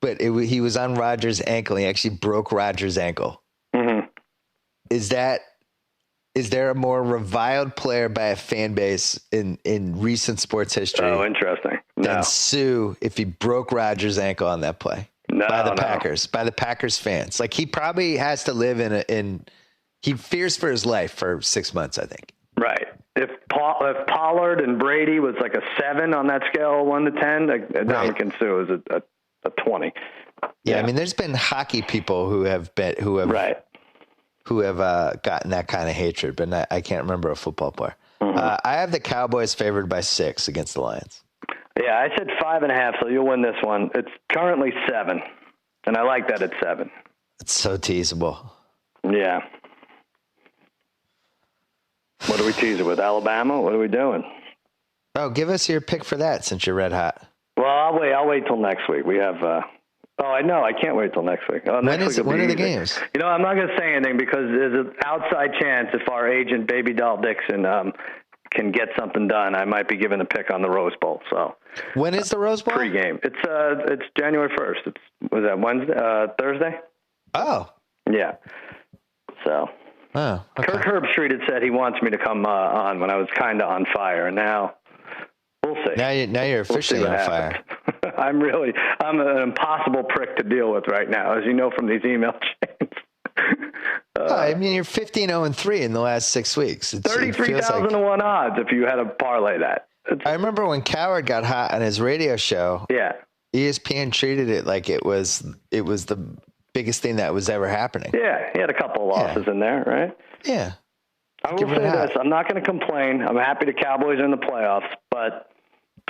but he was on Rodgers' ankle. He actually broke Rodgers' ankle. Mm-hmm. Is there a more reviled player by a fan base in recent sports history? Oh, interesting. Than Sue if he broke Rodgers' ankle on that play by the Packers fans. Like, he probably has to live he fears for his life for 6 months, I think. Right. If Pollard and Brady was like a 7 on that scale, 1 to 10, Ndamukong Suh is a 20. Yeah, I mean, there's been hockey people who have gotten that kind of hatred, but I can't remember a football player. Mm-hmm. I have the Cowboys favored by 6 against the Lions. Yeah, I said 5.5, so you'll win this one. It's currently 7, and I like that it's 7. It's so teasable. Yeah. What do we tease it with? Alabama? What are we doing? Oh, give us your pick for that since you're red hot. Well, I'll wait till next week. We have Oh, I know. I can't wait till next week. When are the games? I'm not going to say anything because there's an outside chance if our agent, Baby Doll Dixon, can get something done, I might be giving a pick on the Rose Bowl. So when is the Rose Bowl? Pre-game. It's January 1st. Was that Wednesday? Thursday? Oh. Yeah. So. Oh. Okay. Kirk Herbstreit had said he wants me to come on when I was kind of on fire, and now we'll see. Now you're officially on fire. I'm an impossible prick to deal with right now, as you know from these email chains. I mean, you're 15-0-3 in the last 6 weeks. 33,001 odds if you had to parlay that. I remember when Coward got hot on his radio show. Yeah. ESPN treated it like it was the biggest thing that was ever happening. Yeah, he had a couple of losses in there, right? Yeah. I will say this. I'm not going to complain. I'm happy the Cowboys are in the playoffs, but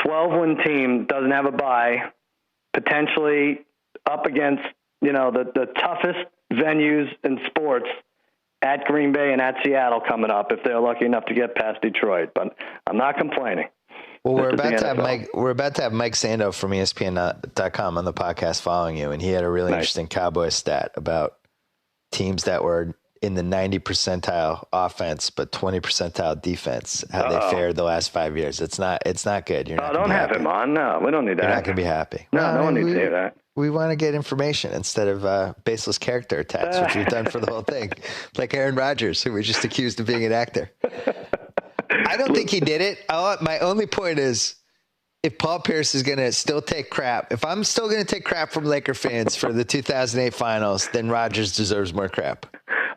12-win team doesn't have a bye, potentially up against, the toughest venues in sports at Green Bay and at Seattle coming up if they're lucky enough to get past Detroit. But I'm not complaining. Well, we're about to have Mike Sando from ESPN.com on the podcast following you, and he had a really interesting Cowboy stat about teams that were in the 90 percentile offense but 20 percentile defense, how they fared the last 5 years. It's not good. You're not don't have him on. No, we don't need that. You're not going to be happy. No one needs to hear that. We want to get information instead of baseless character attacks, which we've done for the whole thing, like Aaron Rodgers, who was just accused of being an actor. I don't think he did it. My only point is, if Paul Pierce is going to still take crap, if I'm still going to take crap from Laker fans for the 2008 finals, then Rodgers deserves more crap.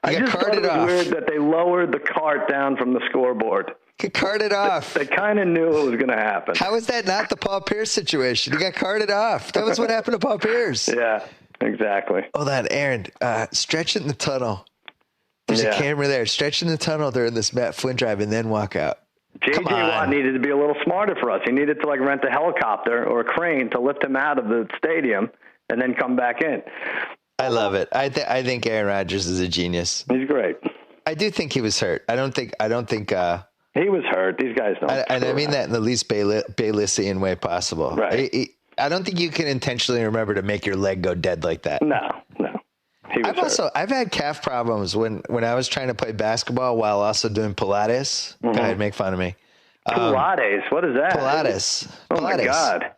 I just thought it was weird that they lowered the cart down from the scoreboard. Get carted off. They kind of knew it was going to happen. How is that not the Paul Pierce situation? He got carted off. That was what happened to Paul Pierce. Yeah, exactly. Hold on, Aaron. Stretch it in the tunnel. There's a camera there. Stretch in the tunnel during this Matt Flynn drive and then walk out. J.J. Watt needed to be a little smarter for us. He needed to rent a helicopter or a crane to lift him out of the stadium and then come back in. I love it. I think Aaron Rodgers is a genius. He's great. I do think he was hurt. I don't think he was hurt. These guys don't. And I mean that in the least Baylissian way possible. Right. I don't think you can intentionally remember to make your leg go dead like that. No. I've had calf problems when I was trying to play basketball while also doing Pilates. Mm-hmm. Go ahead, make fun of me. Pilates. What is that? Pilates. My God.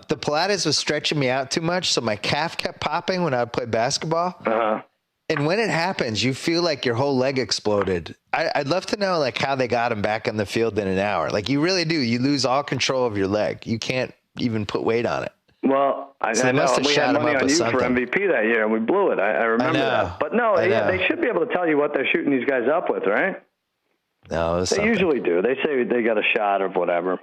The Pilates was stretching me out too much, so my calf kept popping when I would play basketball. Uh-huh. And when it happens, you feel like your whole leg exploded. I'd love to know how they got him back on the field in an hour. You really do. You lose all control of your leg. You can't even put weight on it. Well, I know we had money on you for MVP that year, and we blew it. I remember that. But no, they should be able to tell you what they're shooting these guys up with, right? No, they usually do. They say they got a shot of whatever.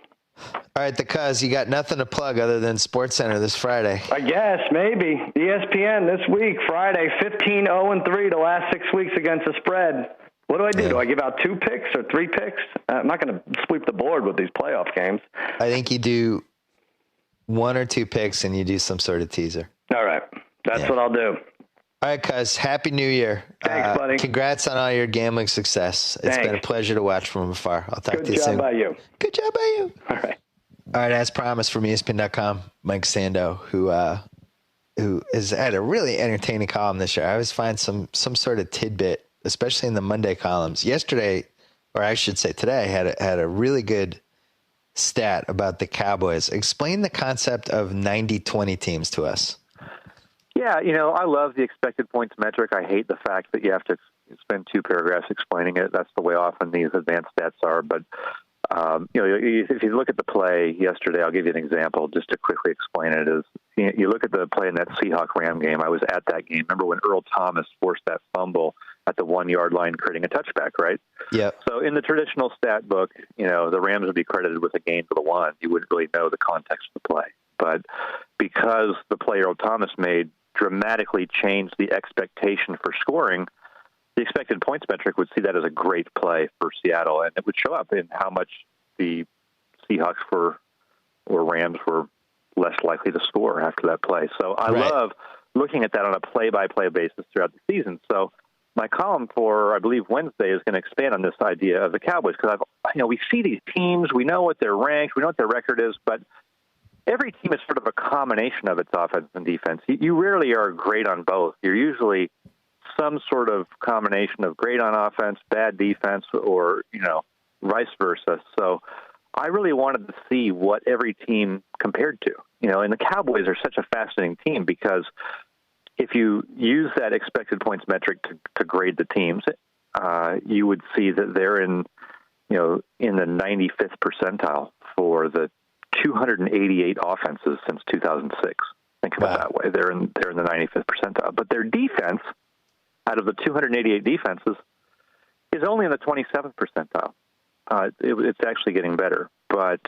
All right, the Cuz, you got nothing to plug other than SportsCenter this Friday. I guess, maybe. ESPN this week, Friday, 15-0-3 the last 6 weeks against the spread. What do I do? Yeah. Do I give out 2 picks or 3 picks? I'm not going to sweep the board with these playoff games. I think you do 1 or 2 picks and you do some sort of teaser. All right. That's what I'll do. All right, Cuz. Happy New Year. Thanks, buddy. Congrats on all your gambling success. It's been a pleasure to watch from afar. I'll talk to you soon. Good job by you. Good job by you. All right. All right, as promised from ESPN.com, Mike Sando, who has had a really entertaining column this year. I always find some sort of tidbit, especially in the Monday columns. Yesterday, or I should say today, had a really good stat about the Cowboys. Explain the concept of 90-20 teams to us. Yeah, I love the expected points metric. I hate the fact that you have to spend 2 paragraphs explaining it. That's the way often these advanced stats are. But, if you look at the play yesterday, I'll give you an example just to quickly explain it. Is you look at the play in that Seahawk-Ram game. I was at that game. Remember when Earl Thomas forced that fumble at the 1-yard line, creating a touchback, right? Yeah. So in the traditional stat book, the Rams would be credited with a gain for the 1. You wouldn't really know the context of the play. But because the play Earl Thomas made dramatically changed the expectation for scoring, the expected points metric would see that as a great play for Seattle, and it would show up in how much the Seahawks or Rams were less likely to score after that play. So I love looking at that on a play-by-play basis throughout the season. So my column for, I believe, Wednesday is going to expand on this idea of the Cowboys, because we see these teams, we know what they're ranked, we know what their record is, but every team is sort of a combination of its offense and defense. You rarely are great on both. You're usually some sort of combination of great on offense, bad defense, or, vice versa. So I really wanted to see what every team compared to, and the Cowboys are such a fascinating team because if you use that expected points metric to grade the teams, you would see that they're in the 95th percentile for the 288 offenses since 2006. Think of it that way. They're in the 95th percentile. But their defense, out of the 288 defenses, is only in the 27th percentile. It's actually getting better. But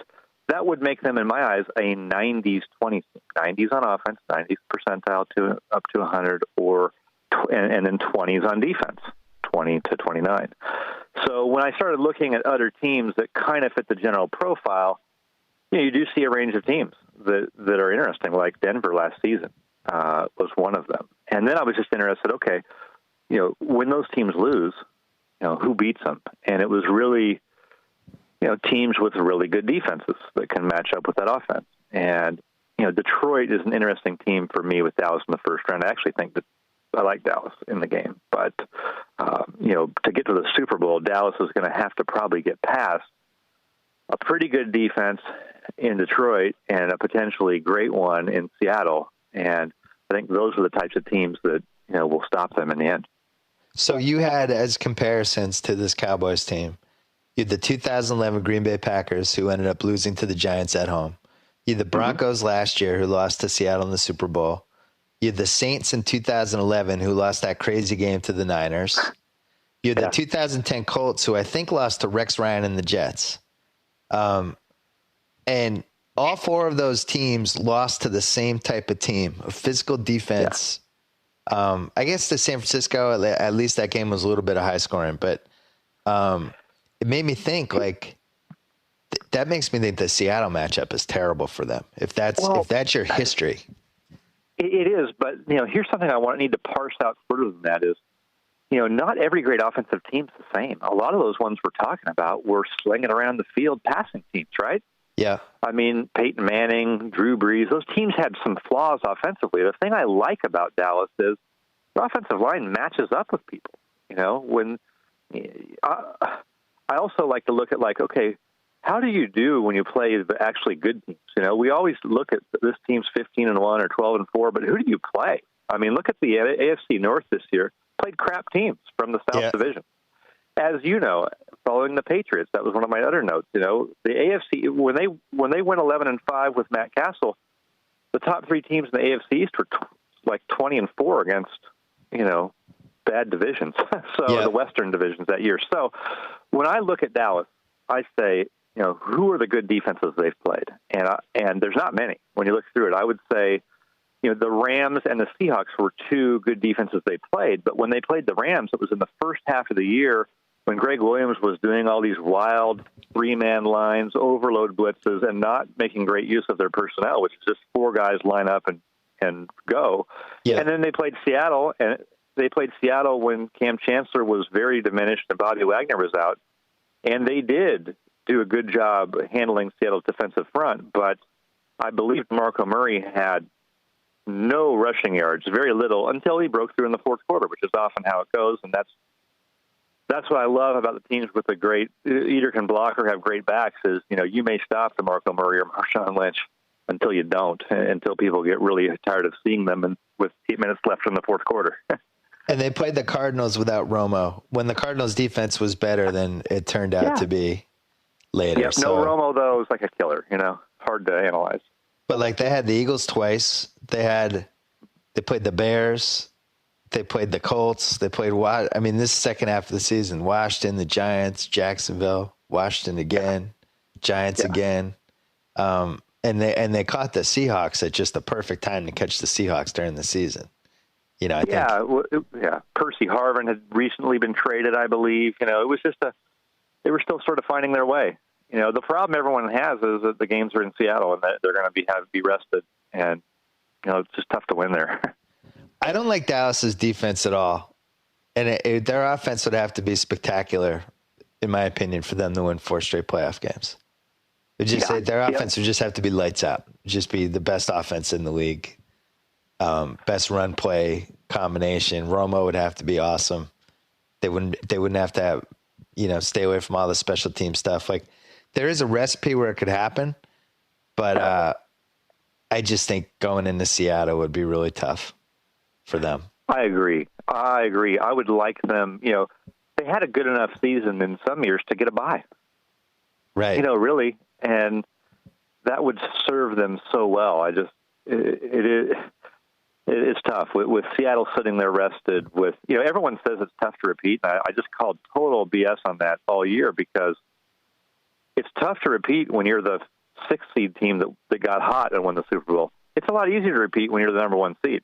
that would make them, in my eyes, a 90s, 20s, 90s on offense, 90th percentile to up to 100, and then 20s on defense, 20 to 29. So when I started looking at other teams that kind of fit the general profile, you do see a range of teams that are interesting, like Denver last season was one of them. And then I was just interested, okay, when those teams lose, who beats them? And it was really, teams with really good defenses that can match up with that offense. And, Detroit is an interesting team for me with Dallas in the first round. I actually think that I like Dallas in the game. But, to get to the Super Bowl, Dallas is going to have to probably get past a pretty good defense in Detroit and a potentially great one in Seattle. And I think those are the types of teams that, will stop them in the end. So you had, as comparisons to this Cowboys team, you had the 2011 Green Bay Packers, who ended up losing to the Giants at home. You had the Broncos last year, who lost to Seattle in the Super Bowl. You had the Saints in 2011, who lost that crazy game to the Niners. You had the 2010 Colts, who I think lost to Rex Ryan and the Jets. And all four of those teams lost to the same type of team, a physical defense. I guess the San Francisco, at least that game was a little bit of high scoring, but it made me think, like, that makes me think the Seattle matchup is terrible for them. If that's your history. It is, but, here's something I need to parse out further than that is, not every great offensive team's the same. A lot of those ones we're talking about were slinging around the field passing teams, right? Yeah. I mean, Peyton Manning, Drew Brees, those teams had some flaws offensively. The thing I like about Dallas is the offensive line matches up with people. When I also like to look at, okay, how do you do when you play the actually good teams? We always look at this team's 15-1 or 12-4, but who do you play? I mean, look at the AFC North this year. Played crap teams from the South Division. As you know, following the Patriots, that was one of my other notes. The AFC, when they went 11-5 with Matt Castle, the top three teams in the AFC East were like 20-4 against, bad divisions. The Western divisions that year. So when I look at Dallas, I say, who are the good defenses they've played? And there's not many. When you look through it, I would say, the Rams and the Seahawks were two good defenses they played. But when they played the Rams, it was in the first half of the year when Greg Williams was doing all these wild three-man lines, overload blitzes, and not making great use of their personnel, which is just four guys line up and go. Yeah. And then they played Seattle, when Cam Chancellor was very diminished and Bobby Wagner was out. And they did do a good job handling Seattle's defensive front, but I believe DeMarco Murray had no rushing yards, very little, until he broke through in the fourth quarter, which is often how it goes. And that's what I love about the teams with the great, either can block or have great backs is, you may stop DeMarco Murray or Marshawn Lynch until you don't, until people get really tired of seeing them and with 8 minutes left in the fourth quarter. And they played the Cardinals without Romo when the Cardinals defense was better than it turned out to be later. Yeah, no Romo, though, is like a killer, hard to analyze. But they had the Eagles twice. They played the Bears. They played the Colts. They played this second half of the season, Washington, the Giants, Jacksonville, Washington again, Giants again. And they caught the Seahawks at just the perfect time to catch the Seahawks during the season. I think. Percy Harvin had recently been traded, I believe. It was just they were still sort of finding their way. The problem everyone has is that the games are in Seattle and that they're going to have to be rested, and it's just tough to win there. I don't like Dallas's defense at all, and their offense would have to be spectacular, in my opinion, for them to win 4 straight playoff games. Their offense would just have to be lights out. Just be the best offense in the league. Best run play combination. Romo would have to be awesome. They wouldn't have to have, stay away from all the special team stuff. Like, there is a recipe where it could happen, but I just think going into Seattle would be really tough for them. I agree. I would like them, they had a good enough season in some years to get a bye. Right. Really. And that would serve them so well. It's tough with Seattle sitting there rested with, everyone says it's tough to repeat. I just called total BS on that all year because it's tough to repeat when you're the 6th seed team that got hot and won the Super Bowl. It's a lot easier to repeat when you're the number 1 seed.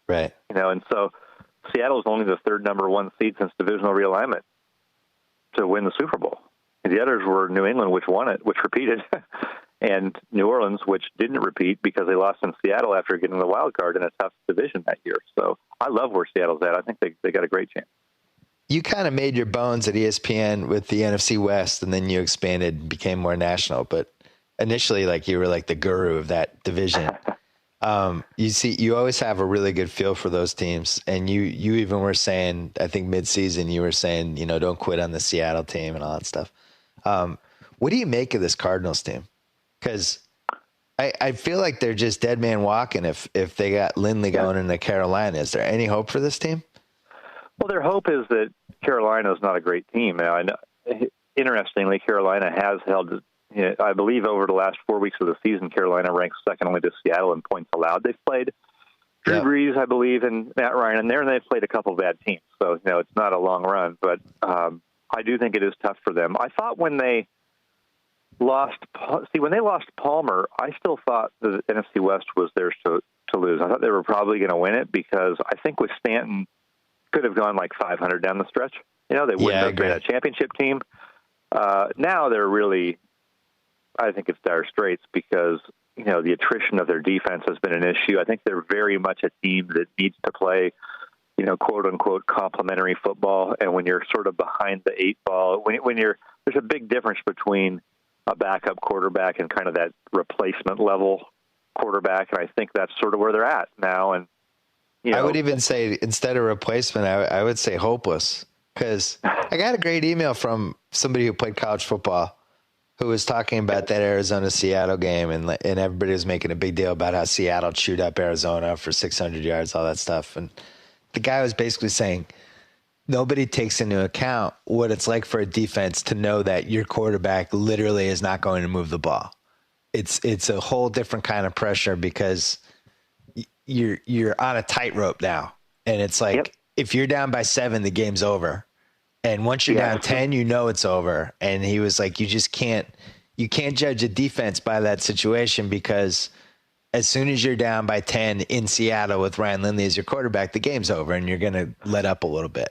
Right. And so Seattle's only the 3rd number 1 seed since divisional realignment to win the Super Bowl. And the others were New England, which won it, which repeated, and New Orleans, which didn't repeat because they lost in Seattle after getting the wild card in a tough division that year. So I love where Seattle's at. I think they got a great chance. You kind of made your bones at ESPN with the NFC West, and then you expanded and became more national. But initially, you were like the guru of that division. You always have a really good feel for those teams. And you even were saying, I think mid-season, you were saying, don't quit on the Seattle team and all that stuff. What do you make of this Cardinals team? Because I feel like they're just dead man walking if they got Lindley going into Carolina. Is there any hope for this team? Well, their hope is that Carolina is not a great team. Now, I know, interestingly, Carolina has held, I believe, over the last 4 weeks of the season, Carolina ranks second only to Seattle in points allowed. They've played Drew Brees, I believe, and Matt Ryan in there, and they've played a couple of bad teams. So, it's not a long run, but I do think it is tough for them. I thought when they lost Palmer, I still thought the NFC West was theirs to lose. I thought they were probably going to win it because I think with Stanton could have gone like 500 down the stretch. They wouldn't have been a championship team. Now they're really, I think it's dire straits because, the attrition of their defense has been an issue. I think they're very much a team that needs to play, quote unquote, complementary football. And when you're sort of behind the 8 ball, there's a big difference between a backup quarterback and kind of that replacement level quarterback. And I think that's sort of where they're at now. And, I would even say instead of replacement, I would say hopeless, because I got a great email from somebody who played college football who was talking about that Arizona-Seattle game, and everybody was making a big deal about how Seattle chewed up Arizona for 600 yards, all that stuff. And the guy was basically saying nobody takes into account what it's like for a defense to know that your quarterback literally is not going to move the ball. It's a whole different kind of pressure because you're on a tightrope now. And it's like, if you're down by 7, the game's over. And once you're down 10, it's over. And he was like, you can't judge a defense by that situation because as soon as you're down by 10 in Seattle with Ryan Lindley as your quarterback, the game's over and you're going to let up a little bit.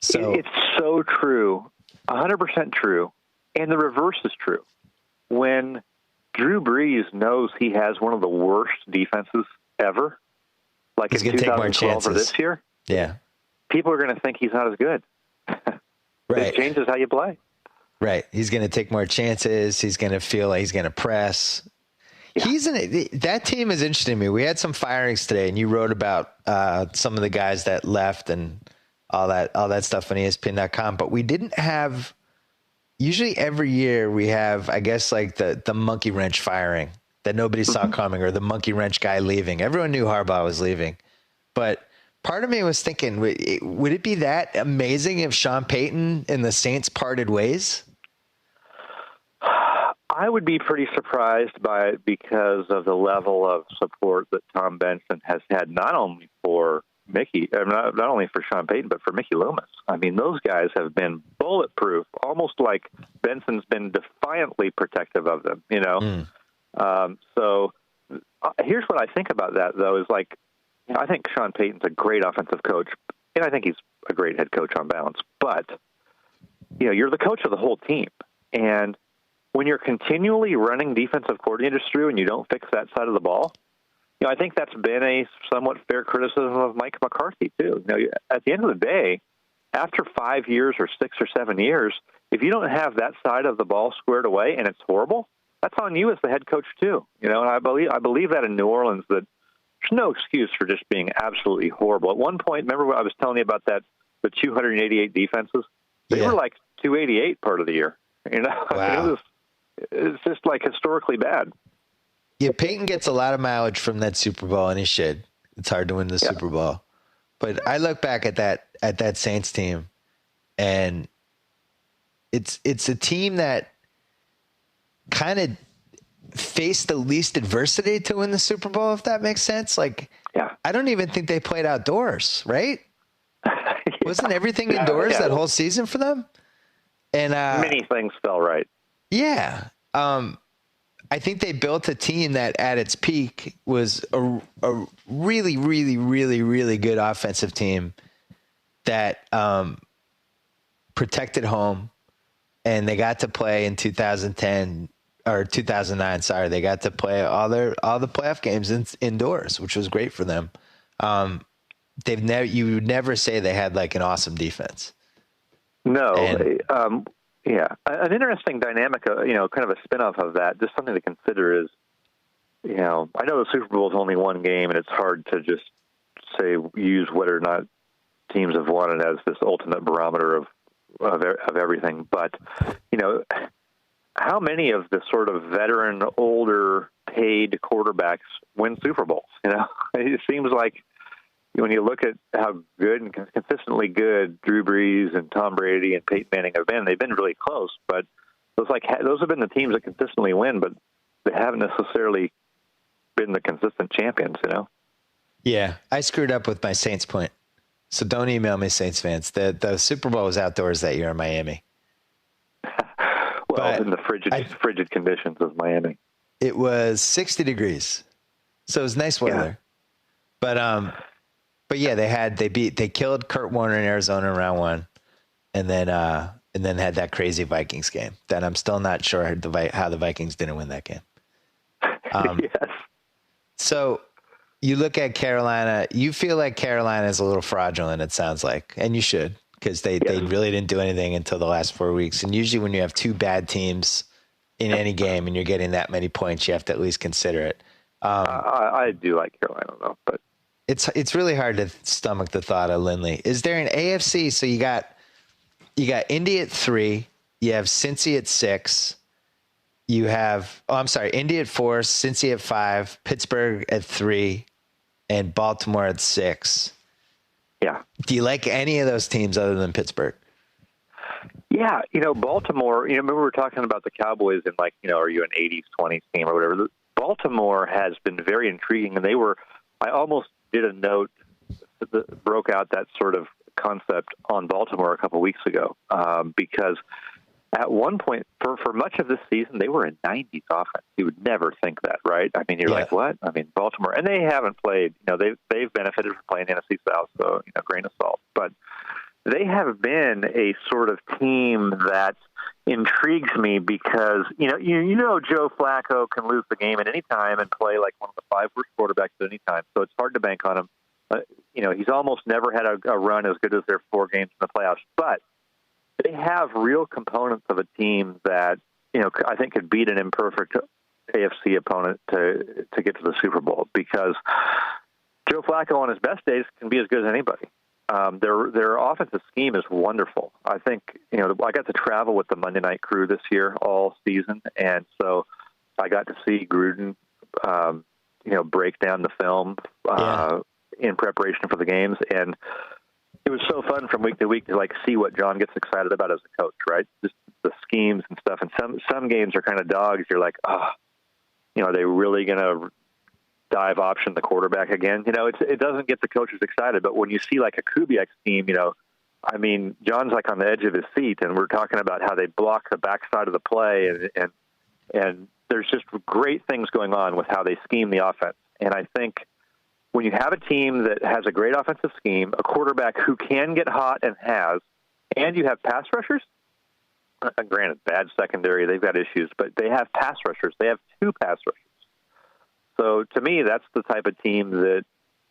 So it's so true, 100% true. And the reverse is true. When Drew Brees knows he has one of the worst defenses ever, like he's in 2012 or this year, people are going to think he's not as good. Right. It changes how you play. Right. He's going to take more chances. He's going to feel like he's going to press. Yeah. That team is interesting to me. We had some firings today, and you wrote about some of the guys that left and all that stuff on ESPN.com. But we didn't have. Usually, every year we have, I guess, like the monkey wrench firing that nobody saw coming, or the monkey wrench guy leaving. Everyone knew Harbaugh was leaving, but part of me was thinking, would it be that amazing if Sean Payton and the Saints parted ways? I would be pretty surprised by it because of the level of support that Tom Benson has had, not only for not only for Sean Payton, but for Mickey Loomis. I mean, those guys have been bulletproof, almost like Benson's been defiantly protective of them, So here's what I think about that, though, is like, I think Sean Payton's a great offensive coach, and I think he's a great head coach on balance. But, you're the coach of the whole team. And when you're continually running defensive coordinators through and you don't fix that side of the ball, I think that's been a somewhat fair criticism of Mike McCarthy, too. At the end of the day, after 5 years or 6 or 7 years, if you don't have that side of the ball squared away and it's horrible, that's on you as the head coach too. And I believe that in New Orleans, that there's no excuse for just being absolutely horrible. At one point, remember what I was telling you about the 288 defenses? They were like 288 part of the year. Wow. I mean, it's just like historically bad. Yeah, Peyton gets a lot of mileage from that Super Bowl, and he should. It's hard to win the Super Bowl. But I look back at that Saints team, and it's a team that kind of faced the least adversity to win the Super Bowl, if that makes sense. Like, I don't even think they played outdoors, right? Wasn't everything indoors that whole season for them? And many things fell right. Yeah. I think they built a team that at its peak was a really, really, really, really good offensive team that protected home, and they got to play in 2010 or 2009. Sorry, they got to play all the playoff games indoors, which was great for them. You would never say they had like an awesome defense. No. An interesting dynamic, kind of a spinoff of that, just something to consider is, I know the Super Bowl is only one game, and it's hard to just use whether or not teams have won it as this ultimate barometer of everything. But, how many of the sort of veteran, older, paid quarterbacks win Super Bowls? It seems like when you look at how good and consistently good Drew Brees and Tom Brady and Peyton Manning have been, they've been really close. But those have been the teams that consistently win, but they haven't necessarily been the consistent champions. Yeah, I screwed up with my Saints point, so don't email me, Saints fans. The Super Bowl was outdoors that year in Miami. Well, in the frigid conditions of Miami, it was 60 degrees, so it was nice weather. Yeah. But yeah, they killed Kurt Warner in Arizona in round one, and then had that crazy Vikings game that I'm still not sure how the Vikings didn't win that game. Yes. So you look at Carolina, you feel like Carolina is a little fraudulent, it sounds like, and you should, because they really didn't do anything until the last 4 weeks. And usually when you have two bad teams in any game and you're getting that many points, you have to at least consider it. I do like Carolina though, but it's really hard to stomach the thought of Lindley. Is there an AFC? So you got Indy at 3, you have Cincy at 6, you have Indy at 4, Cincy at 5, Pittsburgh at 3, and Baltimore at 6. Yeah. Do you like any of those teams other than Pittsburgh? Yeah, Baltimore. Remember we were talking about the Cowboys and are you an 80s 20s team or whatever? Baltimore has been very intriguing, and they were. I almost did a note that broke out that sort of concept on Baltimore a couple of weeks ago because at one point for much of this season they were a 90s offense. You would never think that, right? I mean, you're like, what? I mean, Baltimore, and they haven't played. They've benefited from playing NFC South, so grain of salt. But they have been a sort of team that intrigues me because Joe Flacco can lose the game at any time and play like one of the 5 worst quarterbacks at any time. So it's hard to bank on him. He's almost never had a run as good as their 4 games in the playoffs. But they have real components of a team that I think could beat an imperfect AFC opponent to get to the Super Bowl because Joe Flacco on his best days can be as good as anybody. Their offensive scheme is wonderful. I think, I got to travel with the Monday Night Crew this year all season, and so I got to see Gruden, break down the film in preparation for the games, and it was so fun from week to week to see what John gets excited about as a coach, right? Just the schemes and stuff. And some games are kind of dogs. You're like, are they really going to dive option the quarterback again? It doesn't get the coaches excited, but when you see like a Kubiak's team, John's like on the edge of his seat, and we're talking about how they block the backside of the play, and there's just great things going on with how they scheme the offense. And I think when you have a team that has a great offensive scheme, a quarterback who can get hot and you have pass rushers, granted, bad secondary, they've got issues, but they have pass rushers. They have 2 pass rushers. So to me, that's the type of team that,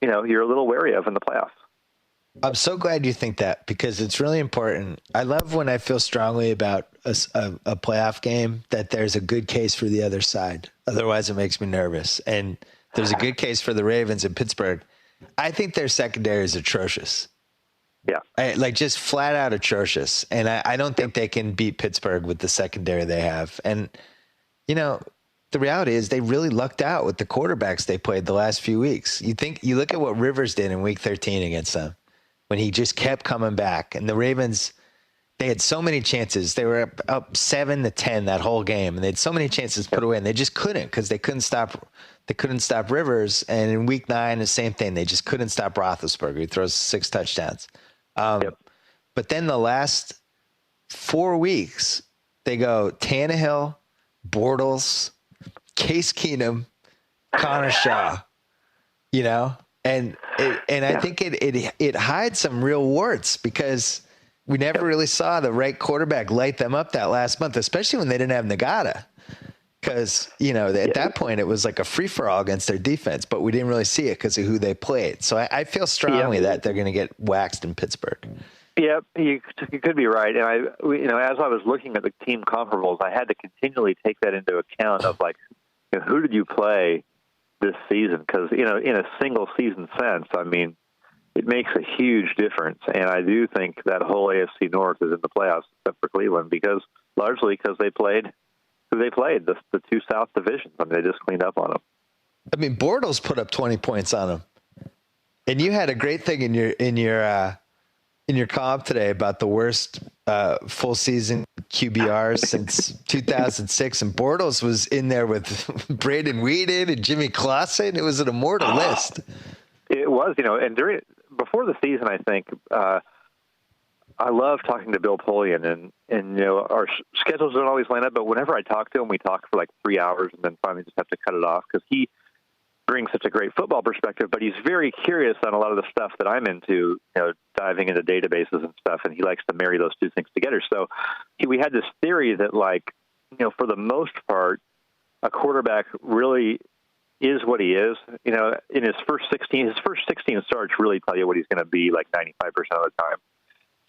you're a little wary of in the playoffs. I'm so glad you think that, because it's really important. I love when I feel strongly about a playoff game that there's a good case for the other side. Otherwise, it makes me nervous. And there's a good case for the Ravens in Pittsburgh. I think their secondary is atrocious. Yeah. Like just flat out atrocious. And I don't think they can beat Pittsburgh with the secondary they have. And, you know, the reality is they really lucked out with the quarterbacks they played the last few weeks. You look at what Rivers did in week 13 against them, when he just kept coming back. And the Ravens, they had so many chances. They were up 7-10 that whole game, and they had so many chances put away, and they just couldn't, because they couldn't stop Rivers. And in week 9, the same thing. They just couldn't stop Roethlisberger. He throws 6 touchdowns. But then the last 4 weeks, they go Tannehill, Bortles, Case Keenum, Connor Shaw, you know? And I think it hides some real warts, because we never really saw the right quarterback light them up that last month, especially when they didn't have Nagata. Because, you know, at that point it was like a free-for-all against their defense, but we didn't really see it because of who they played. So I feel strongly that they're going to get waxed in Pittsburgh. Yep, you could be right. And as I was looking at the team comparables, I had to continually take that into account of, like, you know, who did you play this season? Because, you know, in a single season sense, I mean, it makes a huge difference. And I do think that whole AFC North is in the playoffs except for Cleveland, largely because they played who they played, the 2 South divisions. I mean, they just cleaned up on them. I mean, Bortles put up 20 points on them. And you had a great thing in your comp today about the worst full season QBRs since 2006, and Bortles was in there with Braden Weeden and Jimmy Clausen. It was an immortal list. It was, you know, and before the season, I think I love talking to Bill Polian, and you know, our schedules don't always line up, but whenever I talk to him, we talk for like 3 hours and then finally just have to cut it off, because he brings such a great football perspective, but he's very curious on a lot of the stuff that I'm into, you know, diving into databases and stuff, and he likes to marry those two things together. So we had this theory that, like, you know, for the most part, a quarterback really is what he is. You know, in his first 16 starts really tell you what he's going to be like 95% of the time.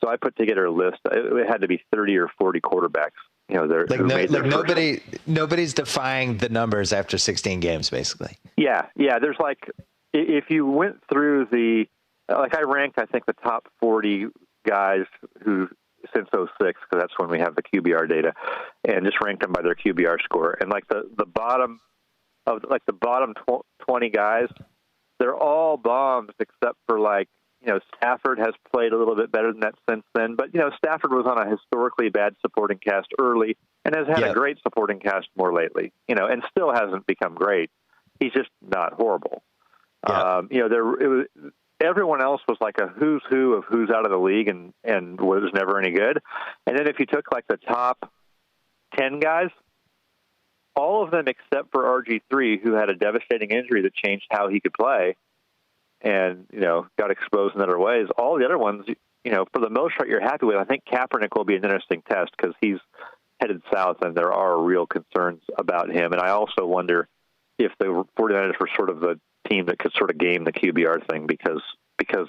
So I put together a list. It had to be 30 or 40 quarterbacks. You know, nobody's defying the numbers after 16 games, basically. Yeah. There's like, if you went through I ranked, I think, the top 40 guys who since 06, because that's when we have the QBR data, and just ranked them by their QBR score. And like the bottom 20 guys, they're all bombs except for, like, you know, Stafford has played a little bit better than that since then. But, you know, Stafford was on a historically bad supporting cast early and has had a great supporting cast more lately, you know, and still hasn't become great. He's just not horrible. Yeah. You know, everyone else was like a who's who of who's out of the league and was never any good. And then if you took like the top 10 guys, all of them except for RG3, who had a devastating injury that changed how he could play and, you know, got exposed in other ways. All the other ones, you know, for the most part, you're happy with. I think Kaepernick will be an interesting test because he's headed south and there are real concerns about him. And I also wonder if the 49ers were sort of the team that could sort of game the QBR thing because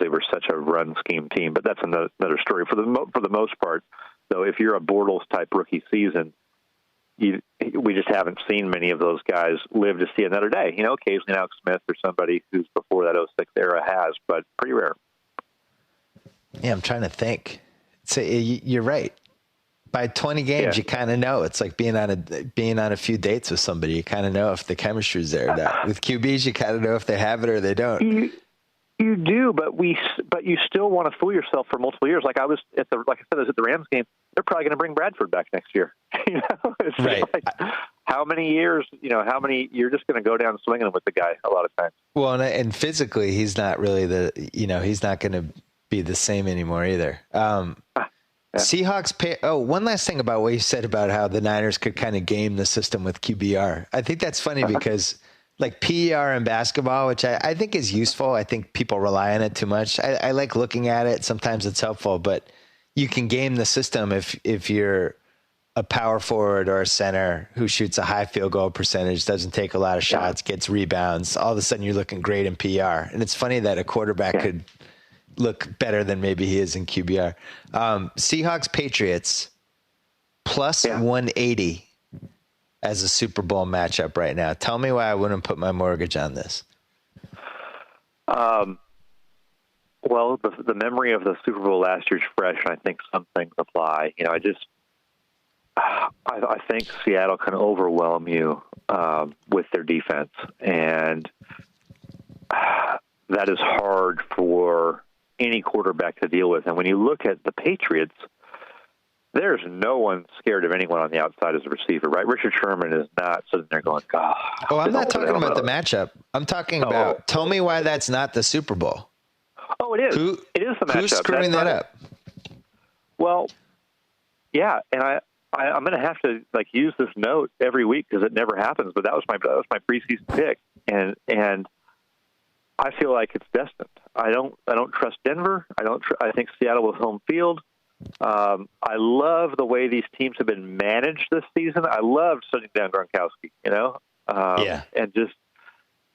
they were such a run scheme team. But that's another story. For the most part, though, if you're a Bortles-type rookie season, we just haven't seen many of those guys live to see another day. You know, occasionally Alex Smith or somebody who's before that 06 era has, but pretty rare. Yeah, I'm trying to think. So you're right. By 20 games, you kind of know. It's like being on a few dates with somebody. You kind of know if the chemistry's there or not. With QBs, you kind of know if they have it or they don't. You do, but you still want to fool yourself for multiple years. Like I was at the Rams game. They're probably going to bring Bradford back next year. You know, it's right. Like, how many years? You know, you're just going to go down swinging with the guy a lot of times. Well, and physically, he's not really he's not going to be the same anymore either. Seahawks. One last thing about what you said about how the Niners could kind of game the system with QBR. I think that's funny because like PER in basketball, which I think is useful. I think people rely on it too much. I like looking at it. Sometimes it's helpful, but you can game the system if you're a power forward or a center who shoots a high field goal percentage, doesn't take a lot of shots, gets rebounds. All of a sudden you're looking great in PR. And it's funny that a quarterback could look better than maybe he is in QBR. Seahawks Patriots plus 180 as a Super Bowl matchup right now. Tell me why I wouldn't put my mortgage on this. Well, the memory of the Super Bowl last year's fresh. I think some things apply. I think Seattle can overwhelm you with their defense, and that is hard for any quarterback to deal with. And when you look at the Patriots, there's no one scared of anyone on the outside as a receiver, right? Richard Sherman is not sitting there going, "God." Oh, I'm not talking about the matchup. I'm talking about. Tell me why that's not the Super Bowl. Oh, it is. It is the matchup. Who's screwing that up? Well, yeah, and I'm going to have to use this note every week because it never happens. But that was my preseason pick, and I feel like it's destined. I don't trust Denver. I think Seattle was home field. I love the way these teams have been managed this season. I love shutting down Gronkowski. And just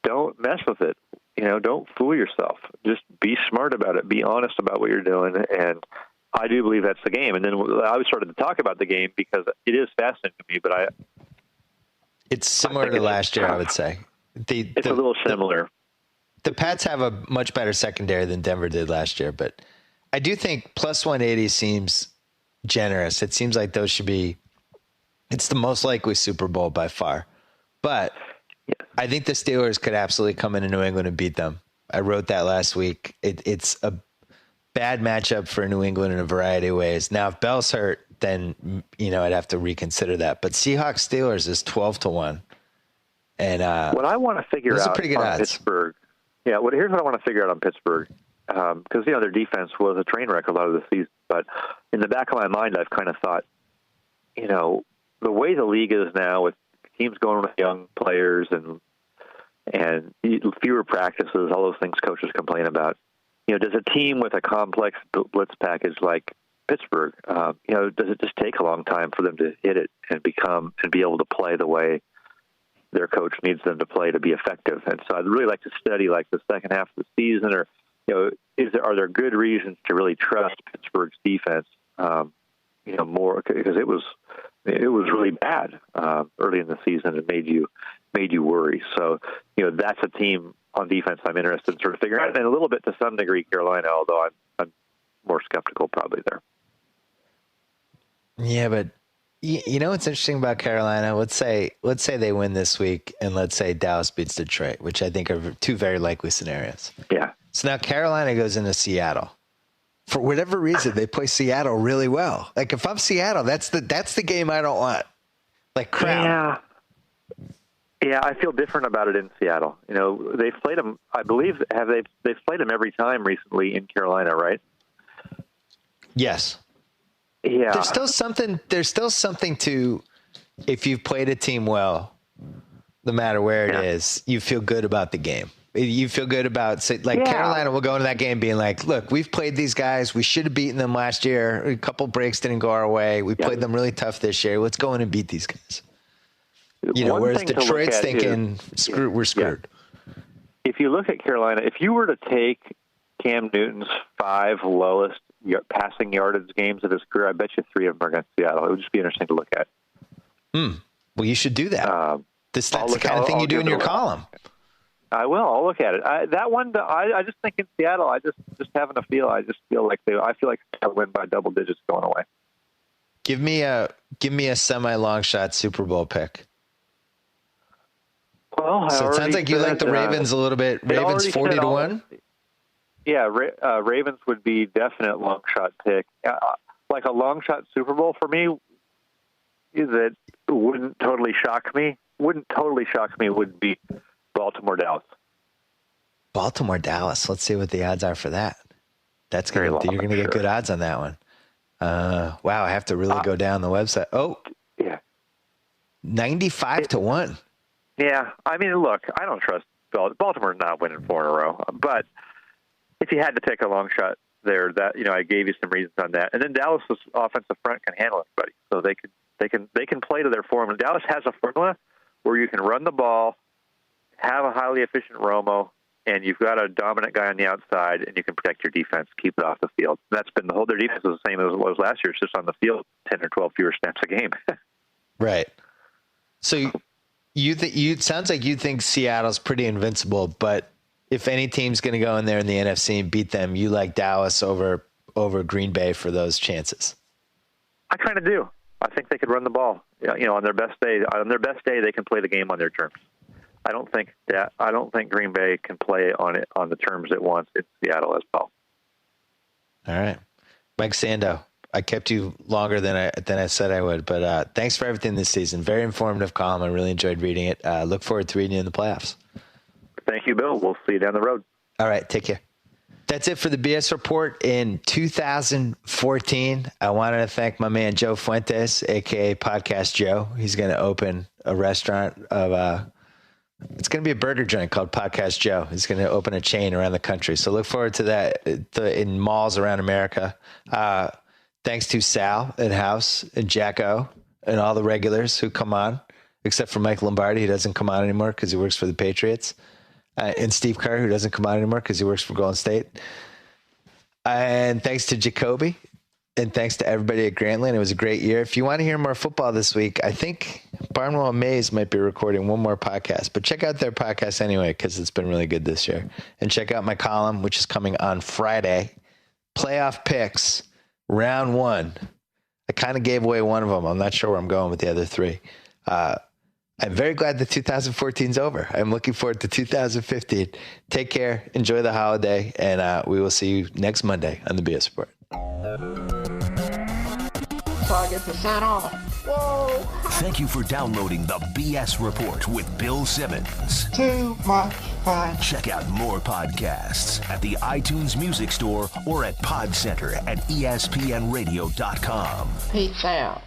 don't mess with it. Don't fool yourself. Just be smart about it. Be honest about what you're doing. And I do believe that's the game. And then I started to talk about the game because it is fascinating to me. But it's similar to last year, I would say. It's a little similar. The Pats have a much better secondary than Denver did last year, but I do think plus 180 seems generous. It seems like those should be. It's the most likely Super Bowl by far, but. I think the Steelers could absolutely come into New England and beat them. I wrote that last week. It's a bad matchup for New England in a variety of ways. Now, if Bell's hurt, then I'd have to reconsider that. But Seahawks Steelers is 12-1, and what I want to figure out pretty good on odds. Pittsburgh. Yeah, here's what I want to figure out on Pittsburgh because their defense was a train wreck a lot of the season. But in the back of my mind, I've kind of thought, the way the league is now with teams going with young players and fewer practices, all those things coaches complain about. Does a team with a complex blitz package like Pittsburgh, does it just take a long time for them to hit it and be able to play the way their coach needs them to play to be effective? And so I'd really like to study the second half of the season, or are there good reasons to really trust Pittsburgh's defense? More because it was really bad early in the season and made you worry. So that's a team on defense I'm interested in sort of figuring out, and a little bit to some degree Carolina, although I'm more skeptical probably there. Yeah, but what's interesting about Carolina? Let's say they win this week, and let's say Dallas beats Detroit, which I think are two very likely scenarios. Yeah. So now Carolina goes into Seattle. For whatever reason, they play Seattle really well. If I'm Seattle, that's the game I don't want. Crap. Yeah, I feel different about it in Seattle. They've played them. I believe they've played them every time recently in Carolina, right? Yes. Yeah. There's still something to if you've played a team well, no matter where it is, you feel good about the game. You feel good about Carolina will go into that game being like, look, we've played these guys. We should have beaten them last year. A couple breaks didn't go our way. We played them really tough this year. Let's go in and beat these guys. Whereas Detroit's thinking, we're screwed. Yeah. If you look at Carolina, if you were to take Cam Newton's 5 lowest passing yardage games of his career, I bet you 3 of them are against Seattle. It would just be interesting to look at. Well, you should do that. That's the kind of thing you do in your column. I will. I'll look at it. That one, I just think in Seattle, I just having a feel. I just feel like Seattle win by double digits going away. Give me a semi-long shot Super Bowl pick. Well, so it sounds like you like the Ravens a little bit. Ravens 40-1. Yeah, Ravens would be definite long shot pick. Like a long shot Super Bowl for me, that wouldn't totally shock me. Would be Baltimore Dallas. Baltimore Dallas. Let's see what the odds are for that. That's good. You're going to get good odds on that one. Wow, I have to really go down the website. Oh, yeah, 95-1. Yeah, I mean, look, I don't trust Baltimore's not winning 4 in a row, but if you had to take a long shot there, that I gave you some reasons on that, and then Dallas's offensive front can handle anybody, so they can play to their formula. Dallas has a formula where you can run the ball, have a highly efficient Romo, and you've got a dominant guy on the outside, and you can protect your defense, keep it off the field. And that's been their defense is the same as it was last year. It's just on the field 10 or 12 fewer snaps a game. Right. So it sounds like you think Seattle's pretty invincible, but if any team's going to go in there in the NFC and beat them, you like Dallas over Green Bay for those chances. I kind of do. I think they could run the ball. On their best day, they can play the game on their terms. I don't think Green Bay can play on the terms it wants in Seattle as well. All right, Mike Sando. I kept you longer than I said I would, but thanks for everything this season. Very informative column. I really enjoyed reading it. Look forward to reading you in the playoffs. Thank you, Bill. We'll see you down the road. All right, take care. That's it for the BS Report in 2014. I wanted to thank my man Joe Fuentes, a.k.a. Podcast Joe. He's going to open a restaurant of it's going to be a burger joint called Podcast Joe. He's going to open a chain around the country. So look forward to that in malls around America. Thanks to Sal at House and Jacko and all the regulars who come on, except for Mike Lombardi. He doesn't come on anymore because he works for the Patriots. And Steve Kerr, who doesn't come on anymore because he works for Golden State. And thanks to Jacoby. And thanks to everybody at Grantland. It was a great year. If you want to hear more football this week, I think Barnwell and Mays might be recording one more podcast. But check out their podcast anyway because it's been really good this year. And check out my column, which is coming on Friday. Playoff picks, round 1. I kind of gave away one of them. I'm not sure where I'm going with the other 3. I'm very glad that 2014 is over. I'm looking forward to 2015. Take care. Enjoy the holiday. And we will see you next Monday on the BS Report. So I get to sign off. Whoa. Thank you for downloading the BS Report with Bill Simmons. Too much fun. Check out more podcasts at the iTunes Music Store or at Pod Center at ESPNradio.com. Peace out.